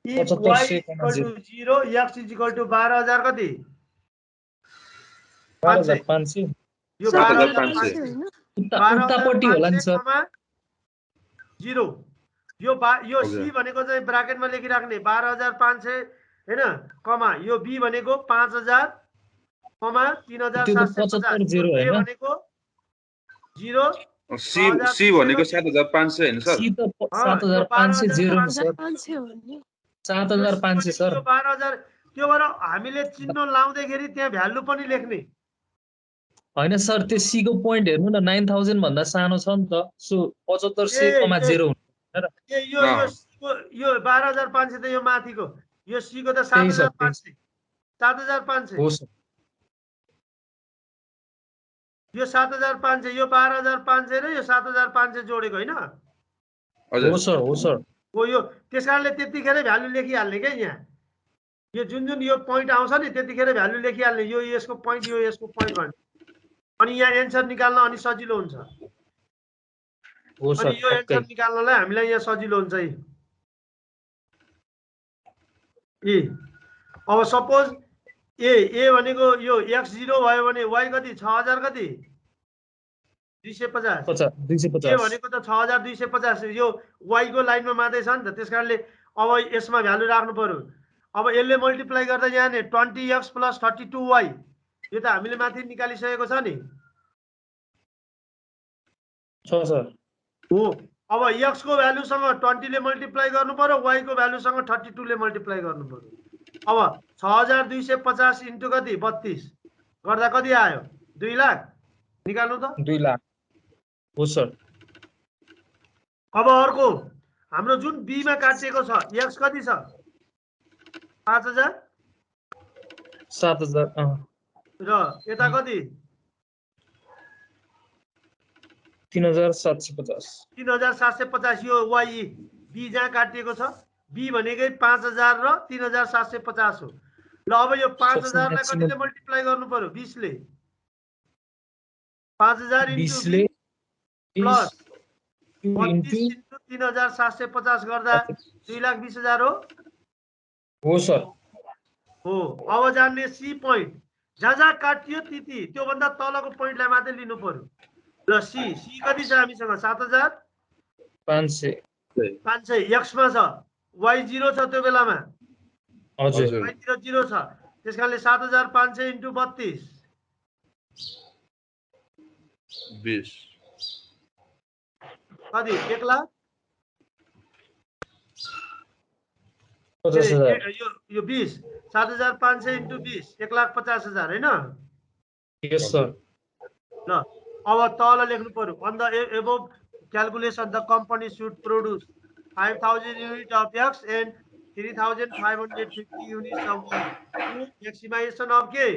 If y equal to 0 x equal to 12000 कति 12500। यो 12500 उतापट्टि होला नि सर 0। यो C भनेको चाहिँ ब्राकेटमा लेखिराख्ने 12500 हैन, कमा यो B भनेको 5000 कमा 3750 A भनेको 0 C भनेको 7500 हैन सर। C त 7500 0 सर 7500 सर। 12000 त्यो भएर हामीले चिन्ह लाउँदाखेरि त्यहाँ भ्यालु पनि लेख्ने हैन सर। त्यो C को पोइन्ट हेर्नु न 9000 भन्दा सानो छ नि त। सो 7500,0 हुन्छ र यो 12500 त यो माथिको, यो C को त 7500 7500 हो सर। यो 7500 यो 12500 र यो 7500 जोडेको हैन। हो सर हो सर। हो यो त्यसकारणले त्यतिखेरै भ्यालु लेखिहाल्ने के यहाँ यो जुन यो पोइन्ट आउँछ नि त्यतिखेरै भ्यालु लेखिहाल्ने। यो यसको पोइन्ट यो यसको पोइन्ट भन्ने अनि यहाँ एन्सर निकाल्न अनि सजिलो हुन्छ। हो सर। अनि यो एन्सर निकाल्नलाई हामीलाई यहाँ सजिलो हुन्छ। ए अब सपोज ए भनेको यो x 0 भयो भने y कति 6000 कति 250 ए भनेको त 6250 यो y को लाइनमा मात्रै छ नि त। त्यसकारणले अब यसमा भ्यालु राख्नु पर्यो। अब यसले मल्टिप्लाई गर्दा यहाँ नि 20x + 32y यो त हामीले माथि निकालिसकेको छ नि। छ सर। हो अब x को भ्यालुसँग 20 ले मल्टिप्लाई गर्नु पर्यो, y को भ्यालुसँग 32 ले मल्टिप्लाई गर्नु पर्यो। अब 6250 इन्टु कति 32 गर्दा कति आयो 2 लाख निकाल्नु त 2 लाख। हो सर। अब अर्को हाम्रो जुन B मा काटिएको छ x कति छ 5000 7000 र यता कति 3750 3750 यो y B जहाँ काटिएको छ B भनेकै 5000 र 3750 हो। ल अब यो 5000 लाई कतिले मल्टिप्लाई गर्नु पर्यो 20 ले 5000 इन्टु प्लस 32 इन्टु 3750 गर्दा 2,20,000 हो। हो सर। हो अब जान्ने C पोइन्ट जहाँ काटियो त्यति त्यो भन्दा तलको पोइन्टलाई मात्रै लिनु पर्यो। ल C कति छ हामीसँग 7500 x मा छ y 0 छ त्यो बेलामा। हजुर y 0 छ त्यसकारणले 7500 इन्टु 32 20 कति 1 लाख 50,000 यो 20 7500 इन्टु 20 1,50,000 हैन। Yes sir. ल अब तल लेख्नु पर्यो on the above calculation the company should produce 5000 unit of x and 3,550 units of maximization of के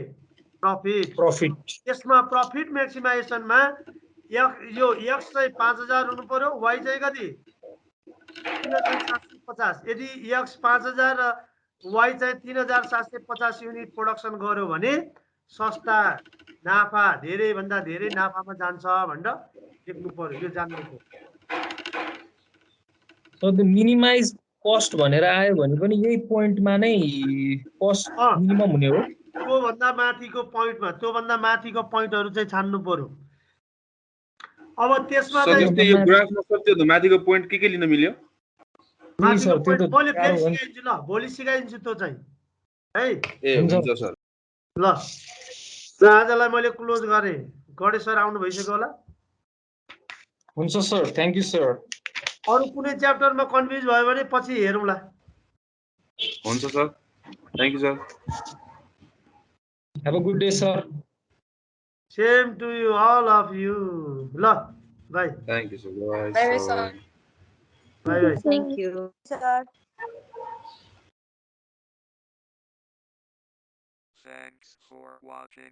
प्रॉफिट प्रॉफिट यसमा प्रॉफिट मैक्सिमाइजेसनमा यो x चाहिँ 5,000 हुनु पर्यो, y चाहिँ कति 3,750। यदि x 5,000 र y चाहिँ 3,750 युनिट प्रोडक्सन गर्यो भने सस्ता नाफा धेरै भन्दा धेरै नाफामा जान्छ भनेर लेख्नु पर्यो, यो जान्नु पर्यो। सो त्यो मिनिमाइज कस्ट भनेर आयो भने पनि यही पोइन्टमा नै कस्ट मिनिमम हुने हो। त्योभन्दा माथिको पोइन्टमा त्योभन्दा माथिको पोइन्टहरू चाहिँ छान्नु पर्यो। अब त्यसमा सर चाहिँ जस्तै यो ग्राफमा सर त्यो माथिको पोइन्ट के लिन मिल्यो? माथिको त्यो त पोइन्ट मैले फेरि सिकाइदिन्छु, ल भोलि सिकाइदिन्छु त्यो चाहिँ है। ए हुन्छ सर। ल आजलाई मैले क्लोज गरेँ। गणेश सर आउनु भइसक्यो होला? हुन्छ सर, थ्याङ्क यू सर। अरू कुनै च्याप्टरमा कन्फ्युज भयो भने पछि हेरौँला। हुन्छ sir, thank you sir. Have a good day, sir. Same to you, all of you. ल by. Thank you, sir. Bye, Bye, sir. sir. By by. Thank you, sir. Thanks for watching.